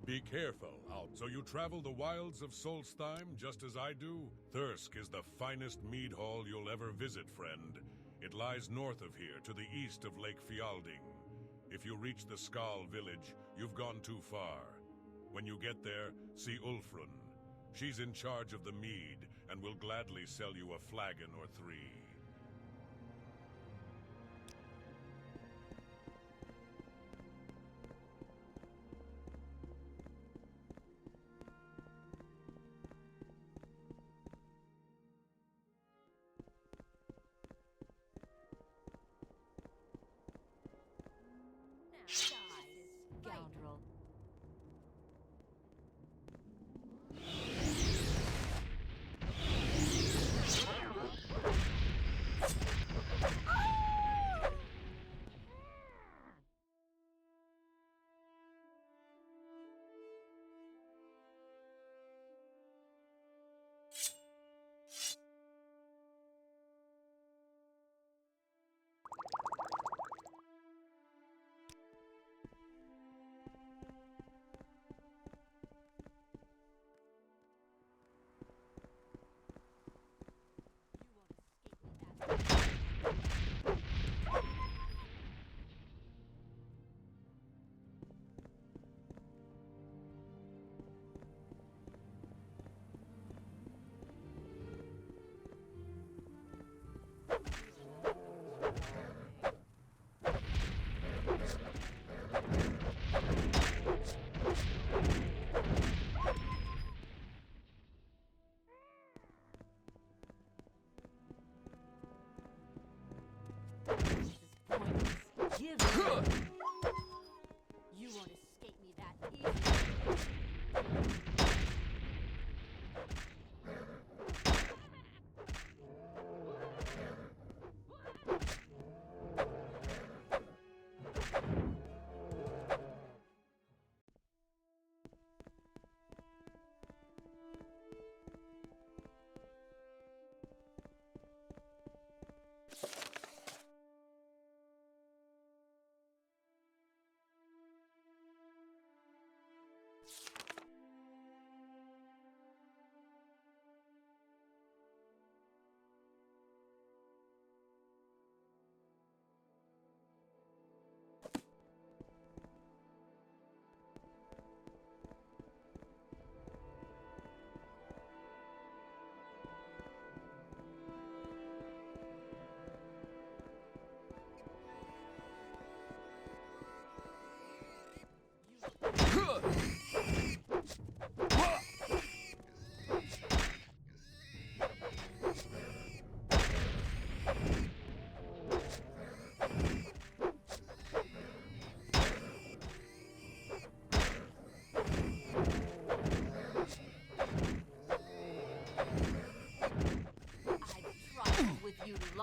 Be careful out. So you travel the wilds of Solstheim just as I do? Thirsk is the finest mead hall you'll ever visit, friend. It lies north of here, to the east of Lake Fjalding. If you reach the Skal village, you've gone too far. When you get there, see Ulfrun. She's in charge of the mead, and will gladly sell you a flagon or 3. Scoundrel.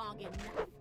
long enough.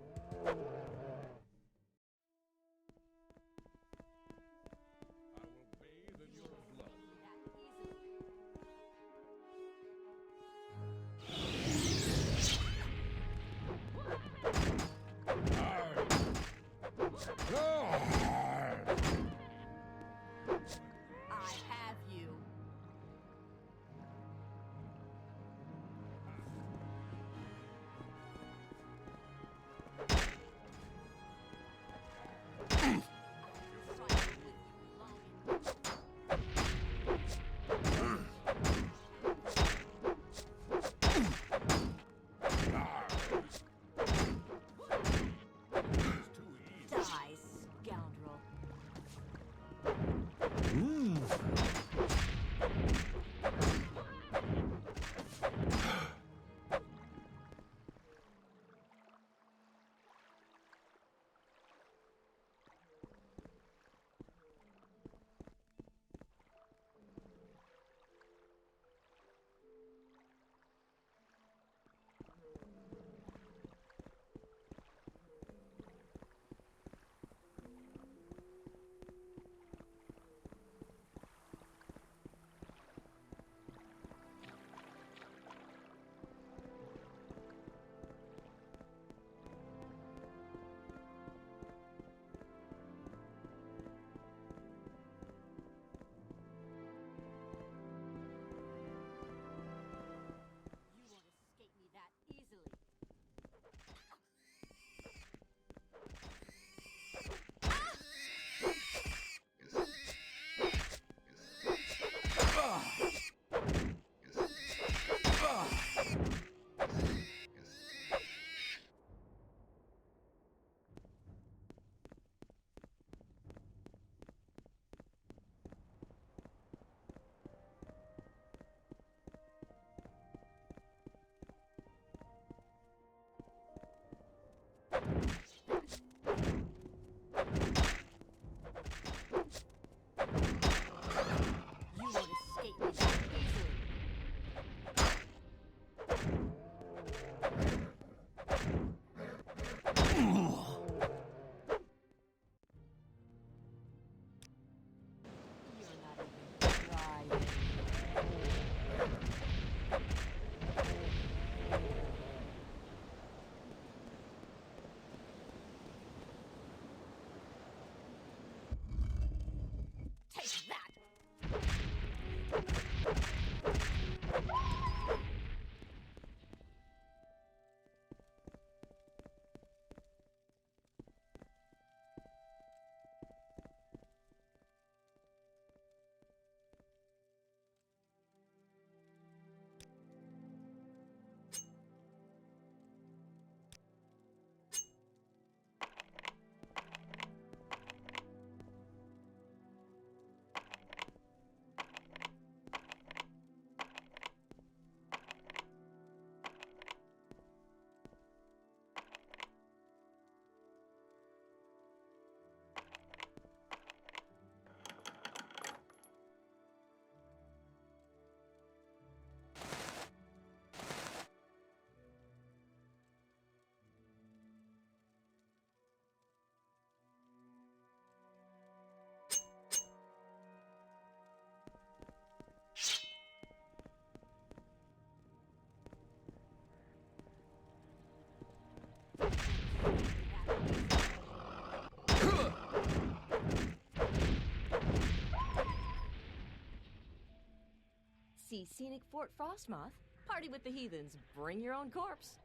See scenic Fort Frostmoth? Party with the heathens. Bring your own corpse.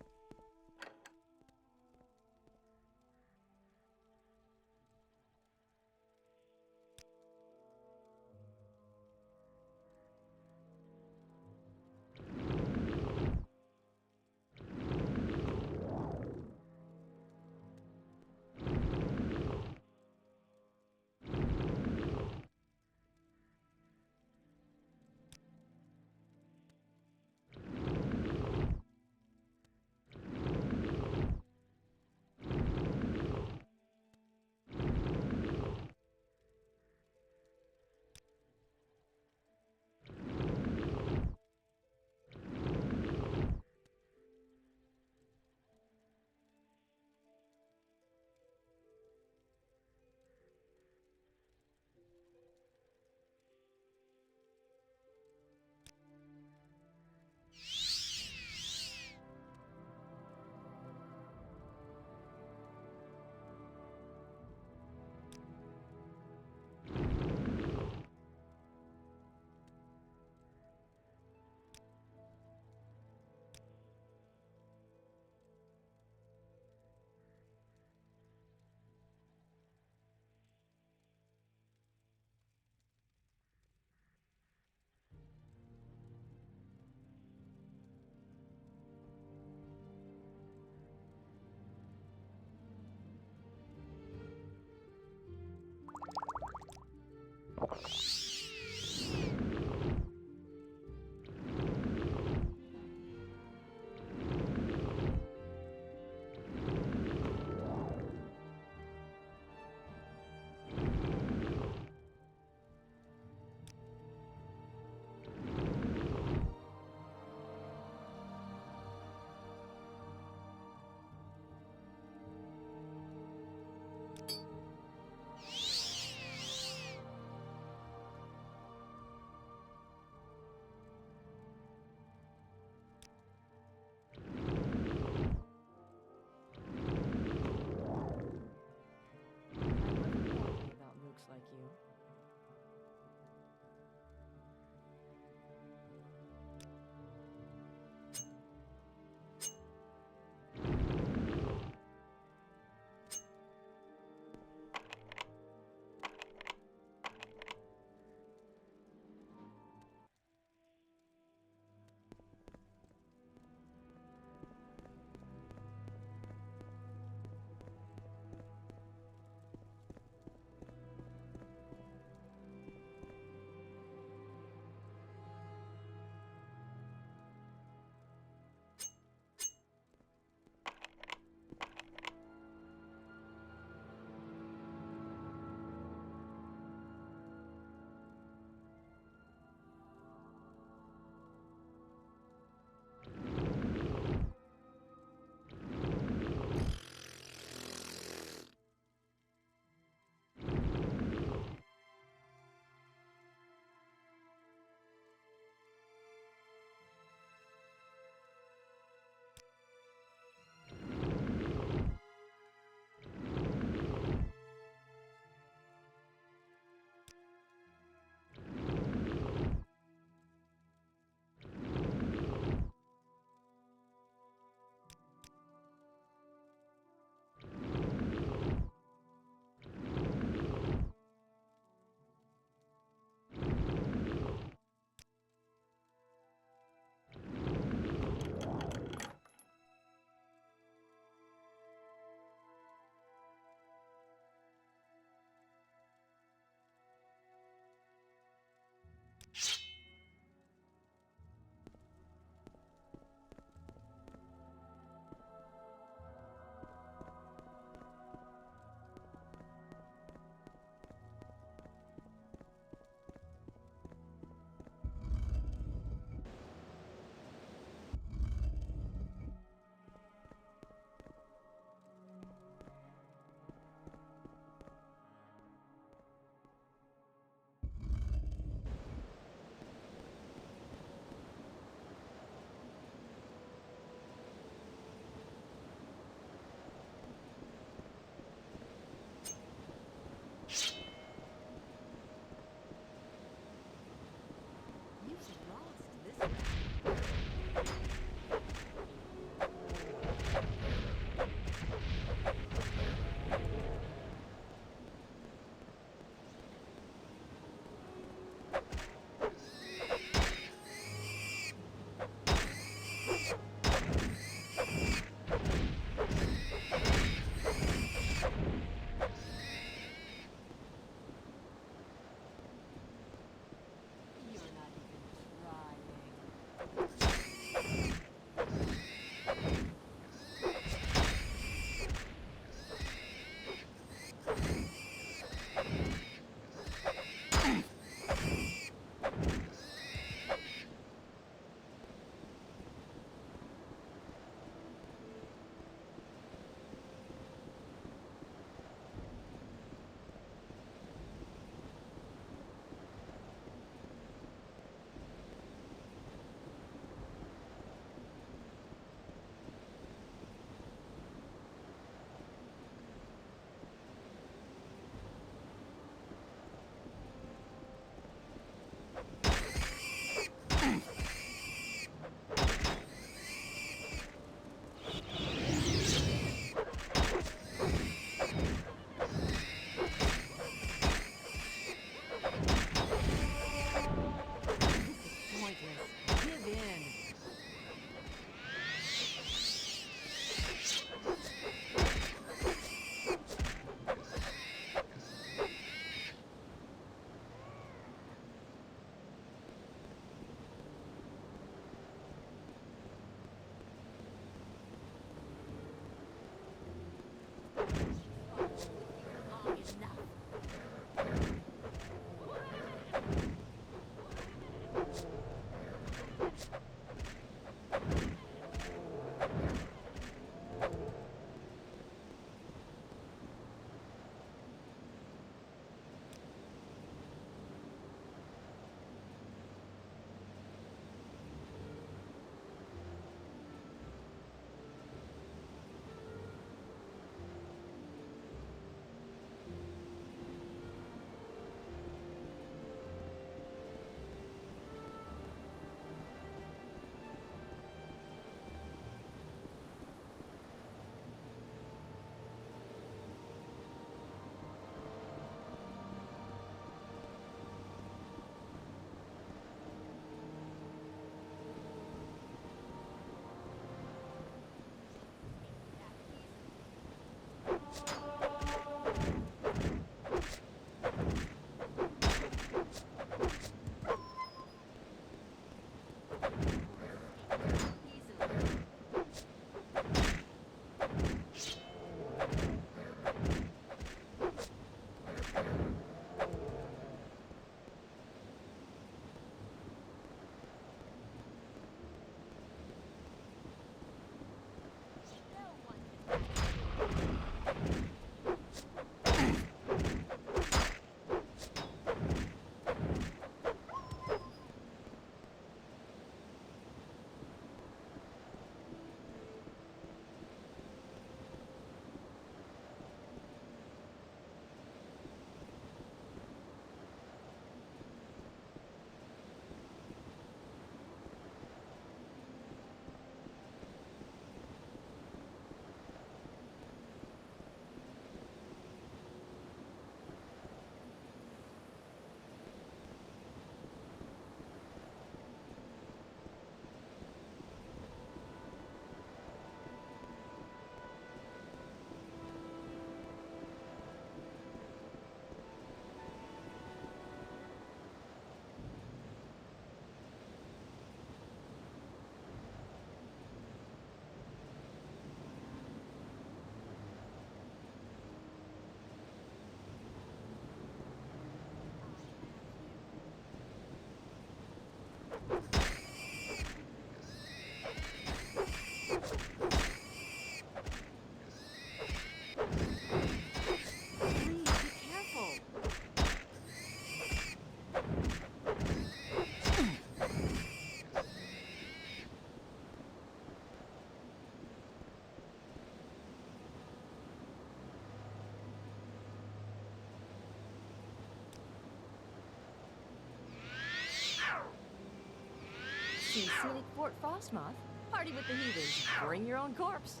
scenic Fort Frostmoth. Party with the heathens. Bring your own corpse.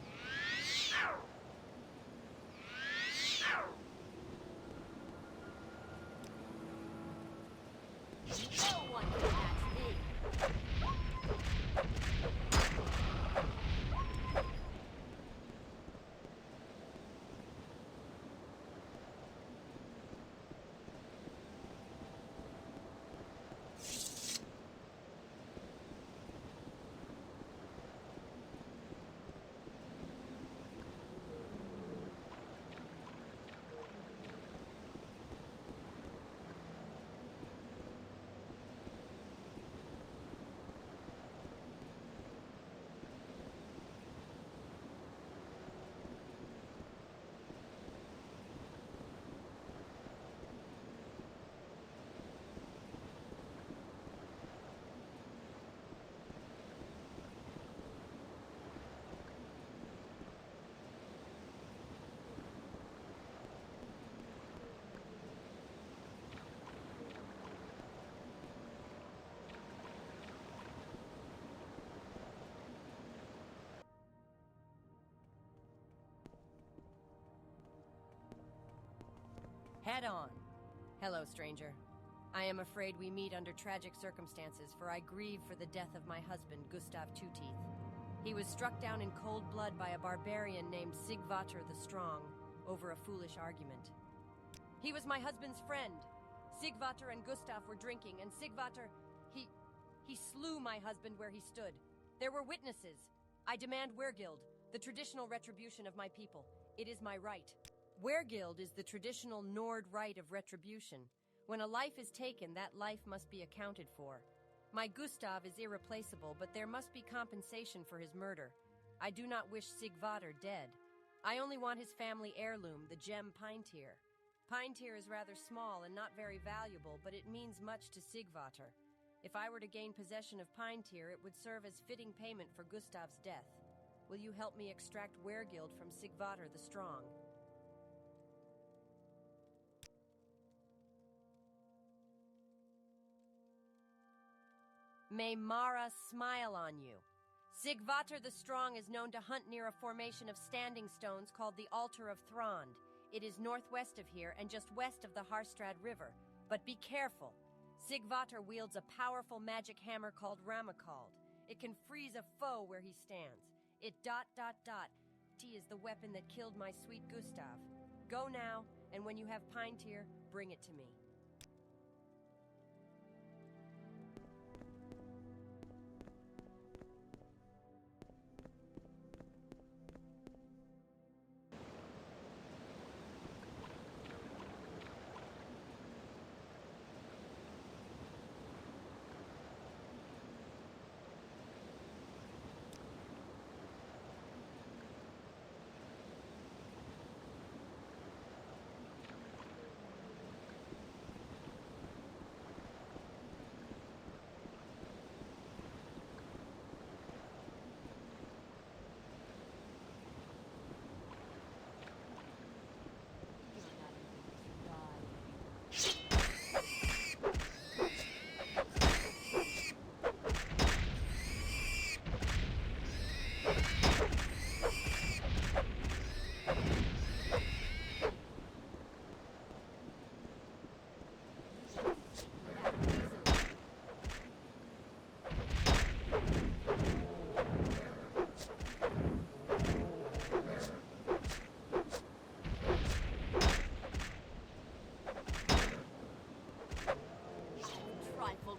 No one can match me. Head on. Hello, stranger. I am afraid we meet under tragic circumstances, for I grieve for the death of my husband, Gustav Two-Teeth. He was struck down in cold blood by a barbarian named Sigvatar the Strong over a foolish argument. He was my husband's friend. Sigvatar and Gustav were drinking, and Sigvatar, he slew my husband where he stood. There were witnesses. I demand Wergild, the traditional retribution of my people. It is my right. Wergild is the traditional Nord rite of retribution. When a life is taken, that life must be accounted for. My Gustav is irreplaceable, but there must be compensation for his murder. I do not wish Sigvatar dead. I only want his family heirloom, the gem Pine Tear. Pine Tear is rather small and not very valuable, but it means much to Sigvatar. If I were to gain possession of Pine Tear, it would serve as fitting payment for Gustav's death. Will you help me extract Wergild from Sigvatar the Strong? May Mara smile on you. Sigvatar the Strong is known to hunt near a formation of standing stones called the Altar of Thrond. It is northwest of here and just west of the Harstrad River. But be careful. Sigvatar wields a powerful magic hammer called Ramakald. It can freeze a foe where he stands. It ... T is the weapon that killed my sweet Gustav. Go now, and when you have Pine Tear, bring it to me.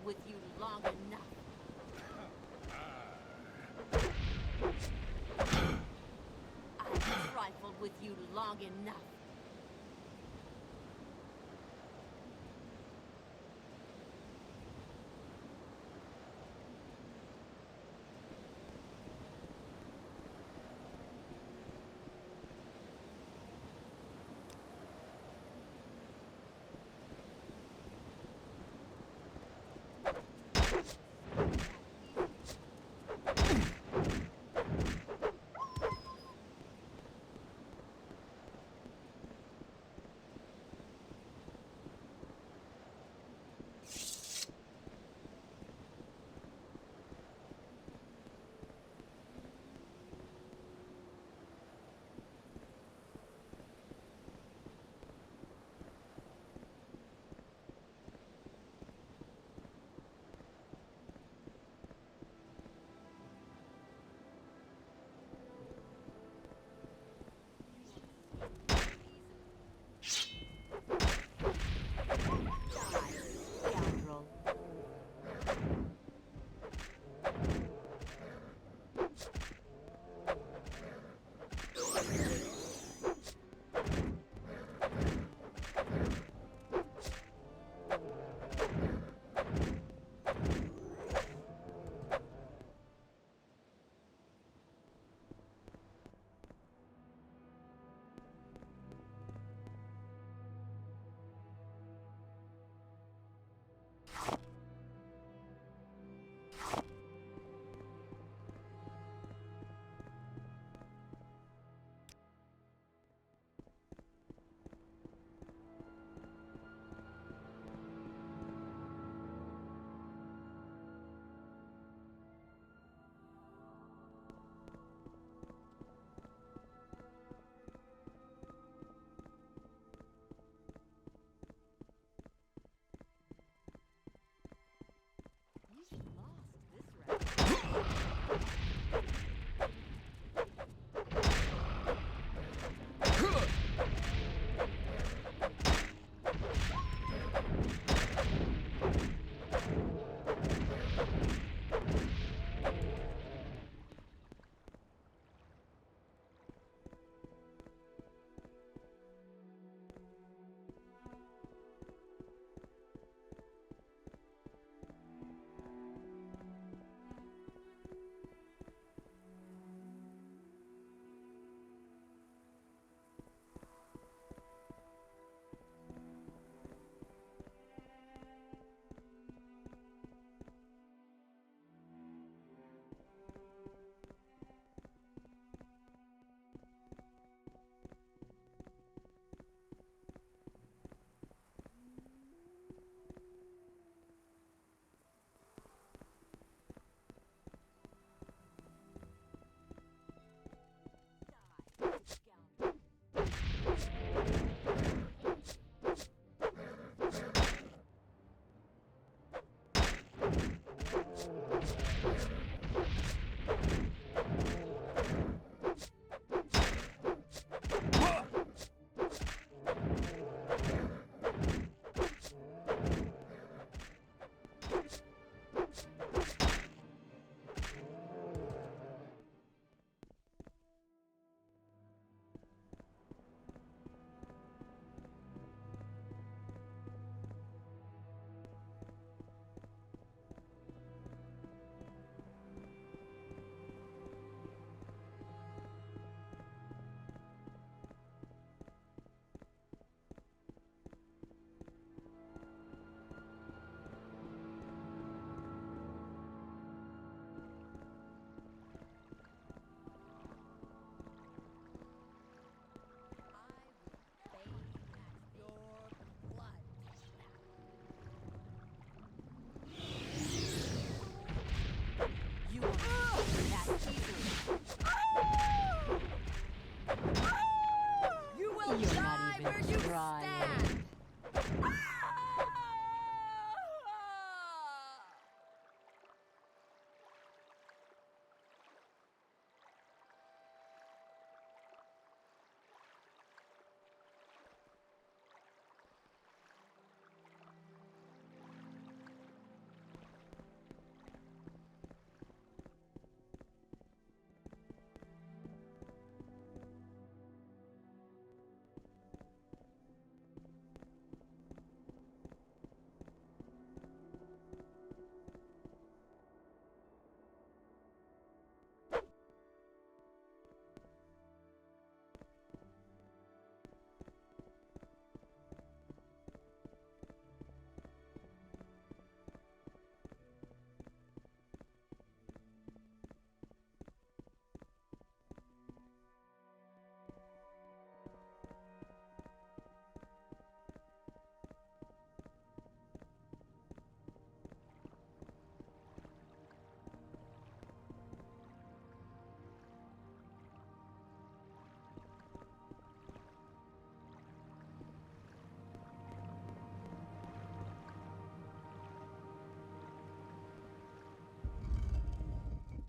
With you long enough. I've trifled with you long enough.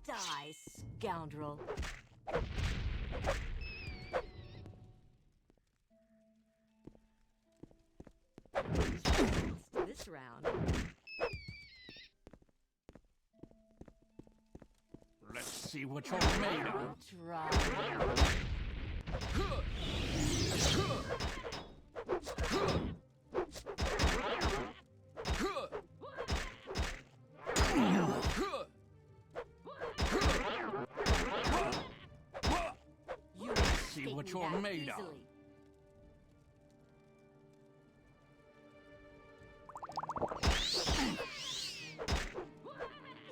Die, scoundrel. This round. Let's see what you're made of. Try. See what you're made of.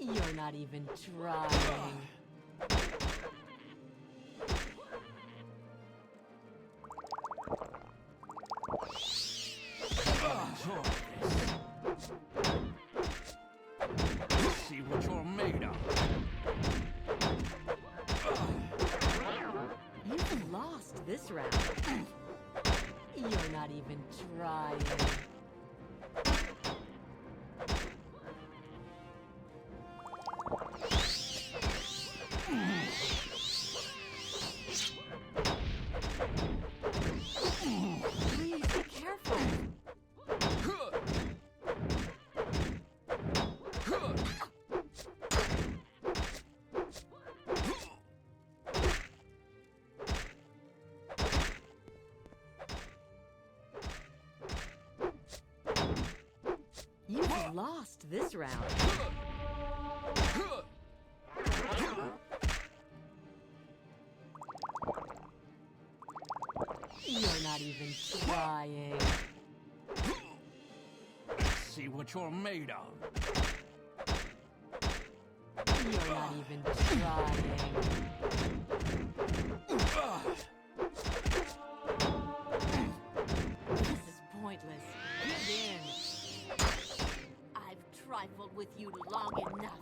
You're not even trying. See what you're made of. You've lost this round. You're not even trying. Please be careful. You've lost this round. You're not even trying. See what you're made of. You're not even trying. This is pointless. Give in. I've trifled with you long enough.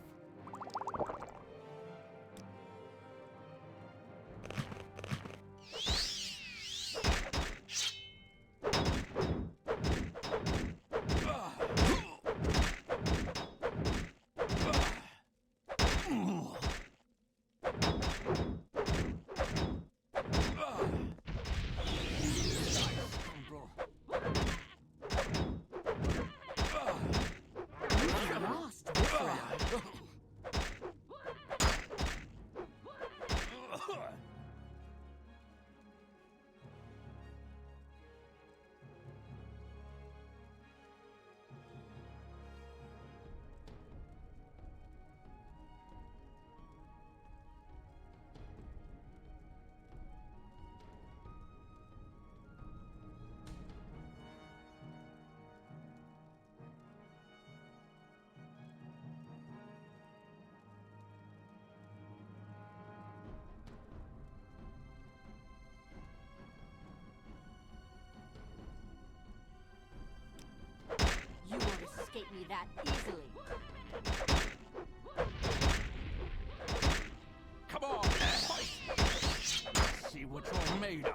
You won't escape me that easily. Come on, fight! See what you're made of.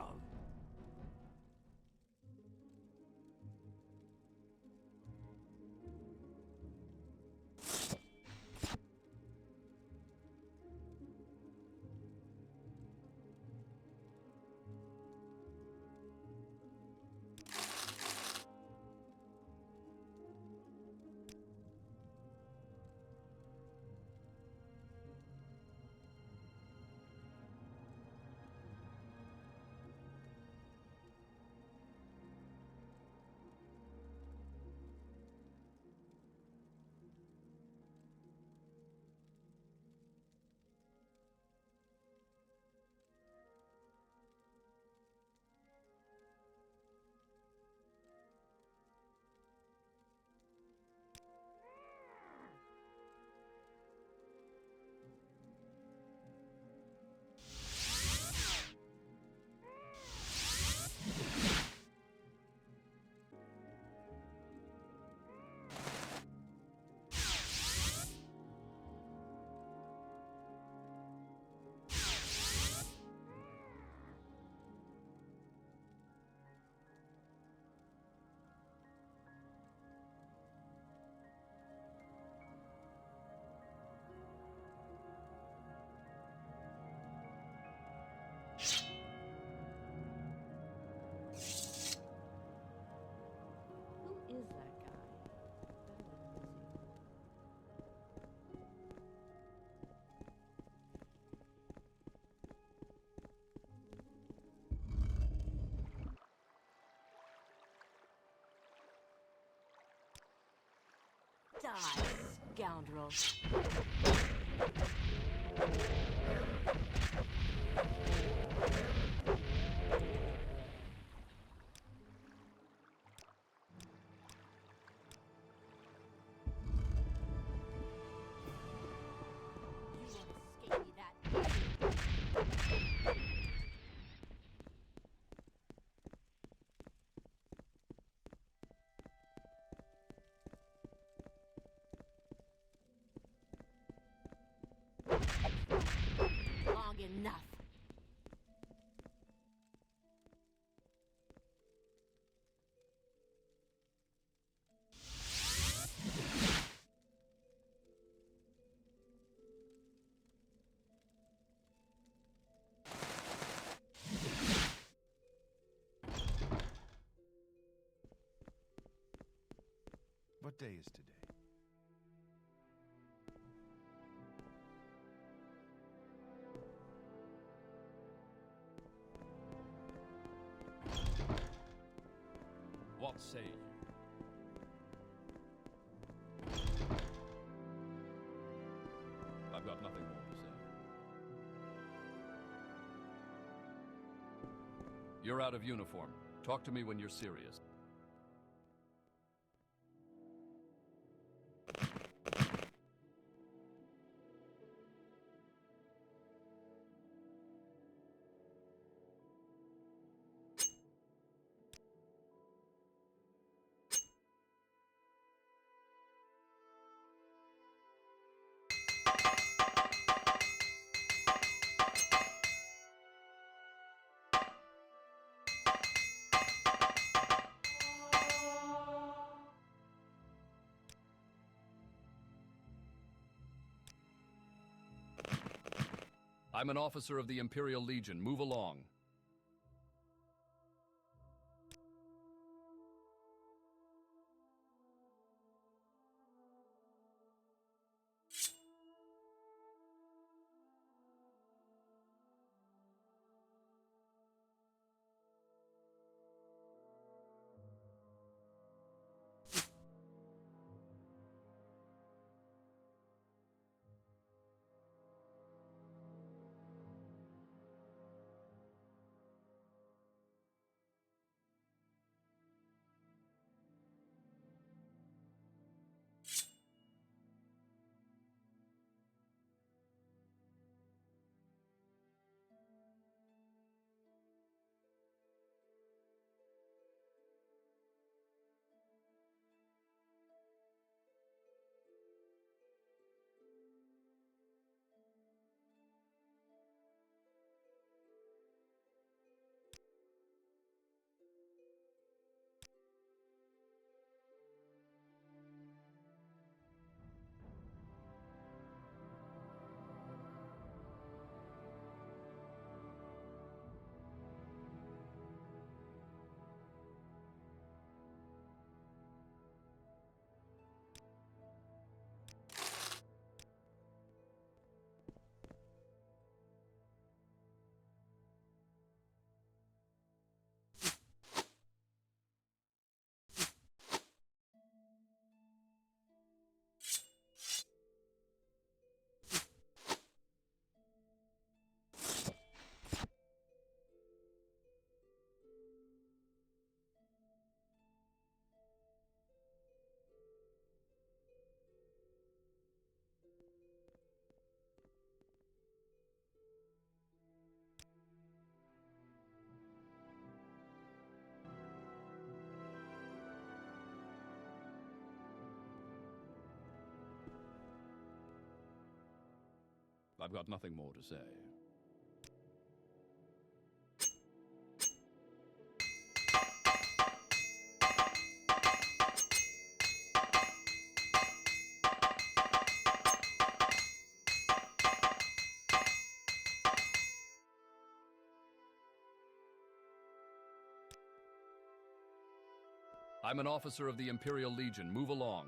Die, scoundrel. Long enough. What day is today? What say you? I've got nothing more to say. You're out of uniform. Talk to me when you're serious. I'm an officer of the Imperial Legion. Move along. I've got nothing more to say. I'm an officer of the Imperial Legion. Move along.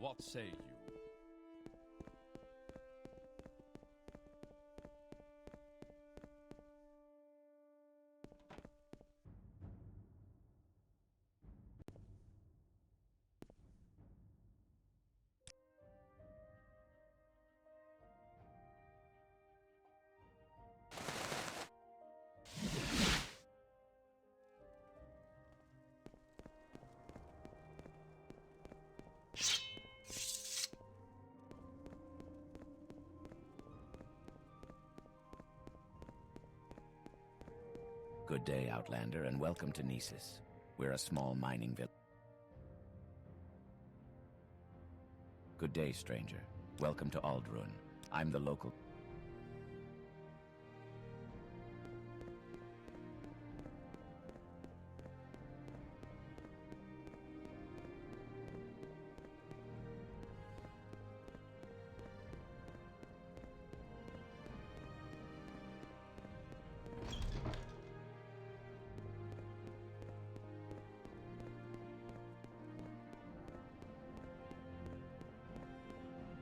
What say you? Good day, Outlander, and welcome to Gnisis. We're a small mining village. Good day, stranger. Welcome to Aldrun. I'm the local...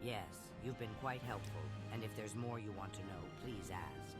Yes, you've been quite helpful, and if there's more you want to know, please ask.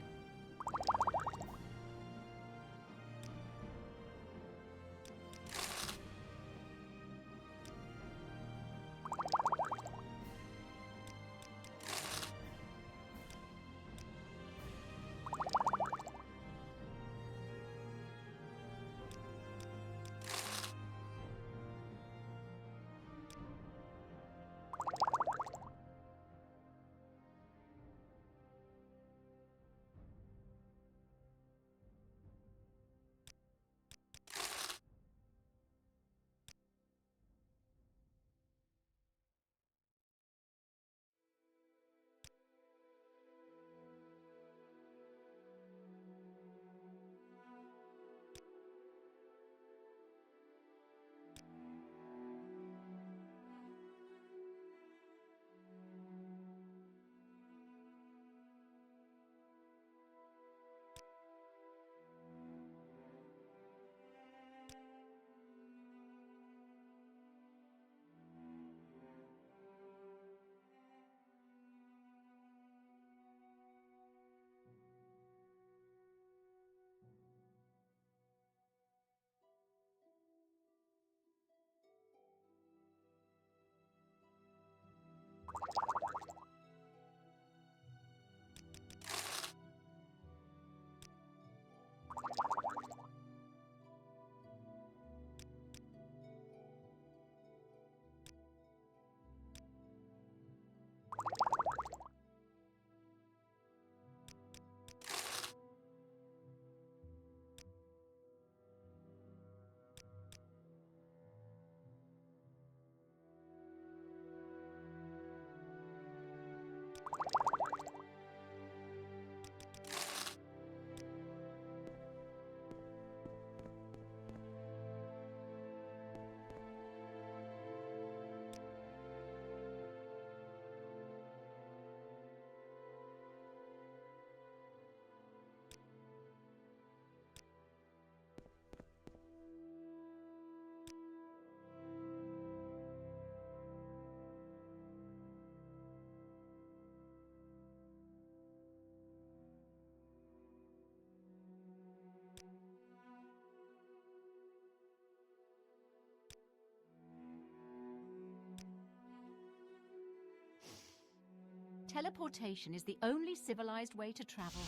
Teleportation is the only civilized way to travel.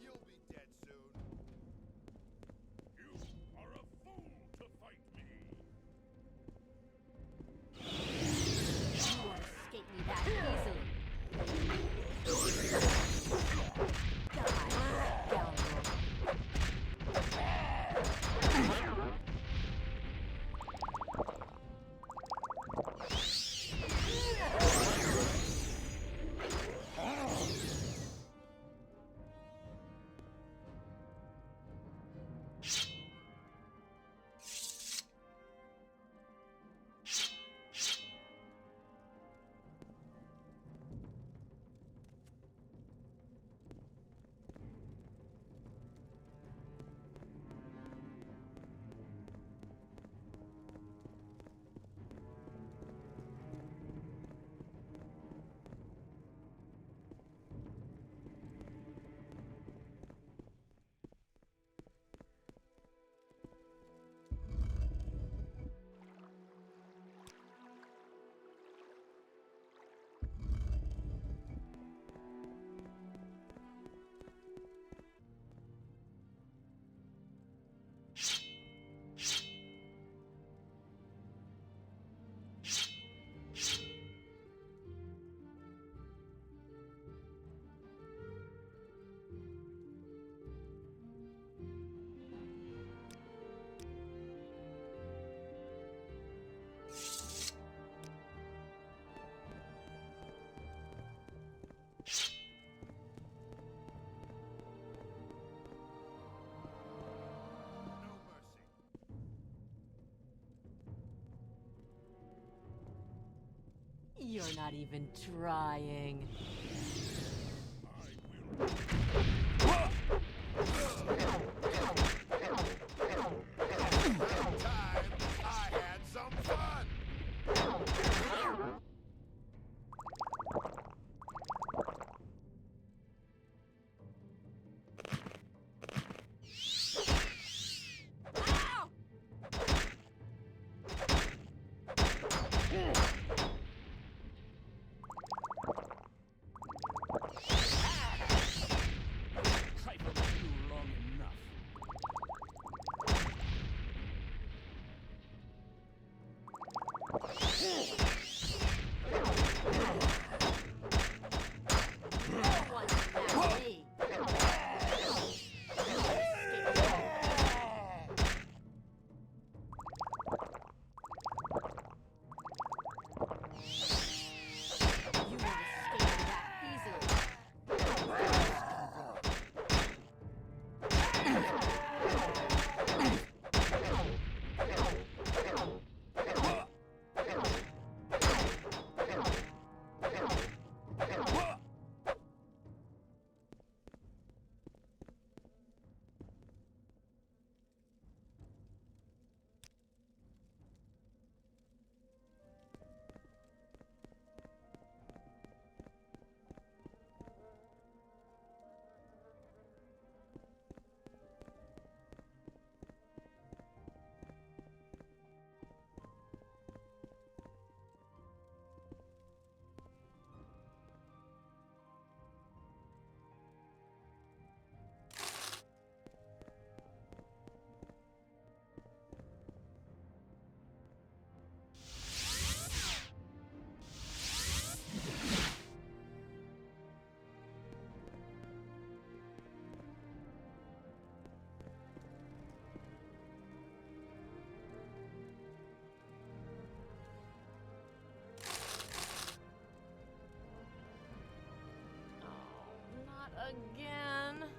You'll be dead soon. You're not even trying. I had some fun! Again.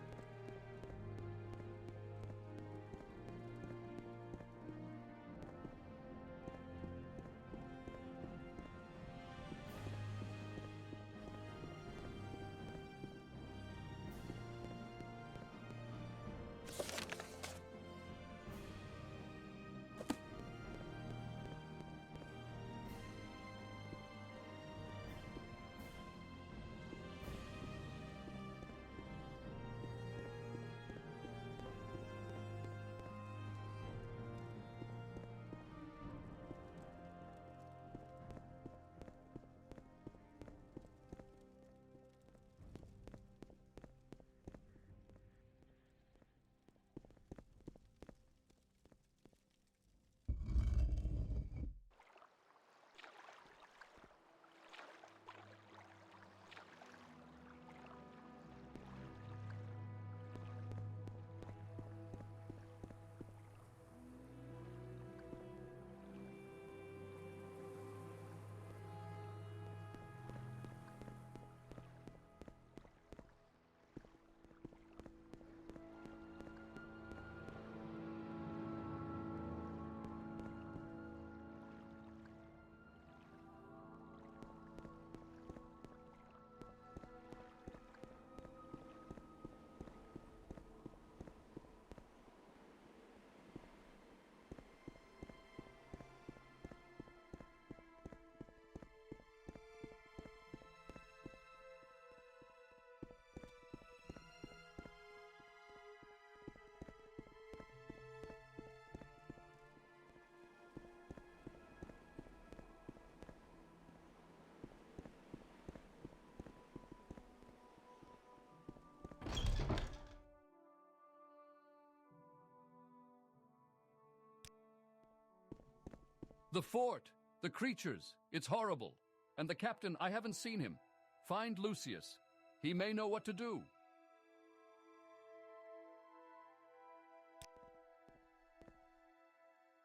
The fort! The creatures! It's horrible! And the captain, I haven't seen him. Find Lucius. He may know what to do.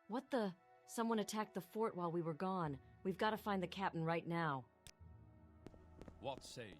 What the? Someone attacked the fort while we were gone. We've got to find the captain right now. What say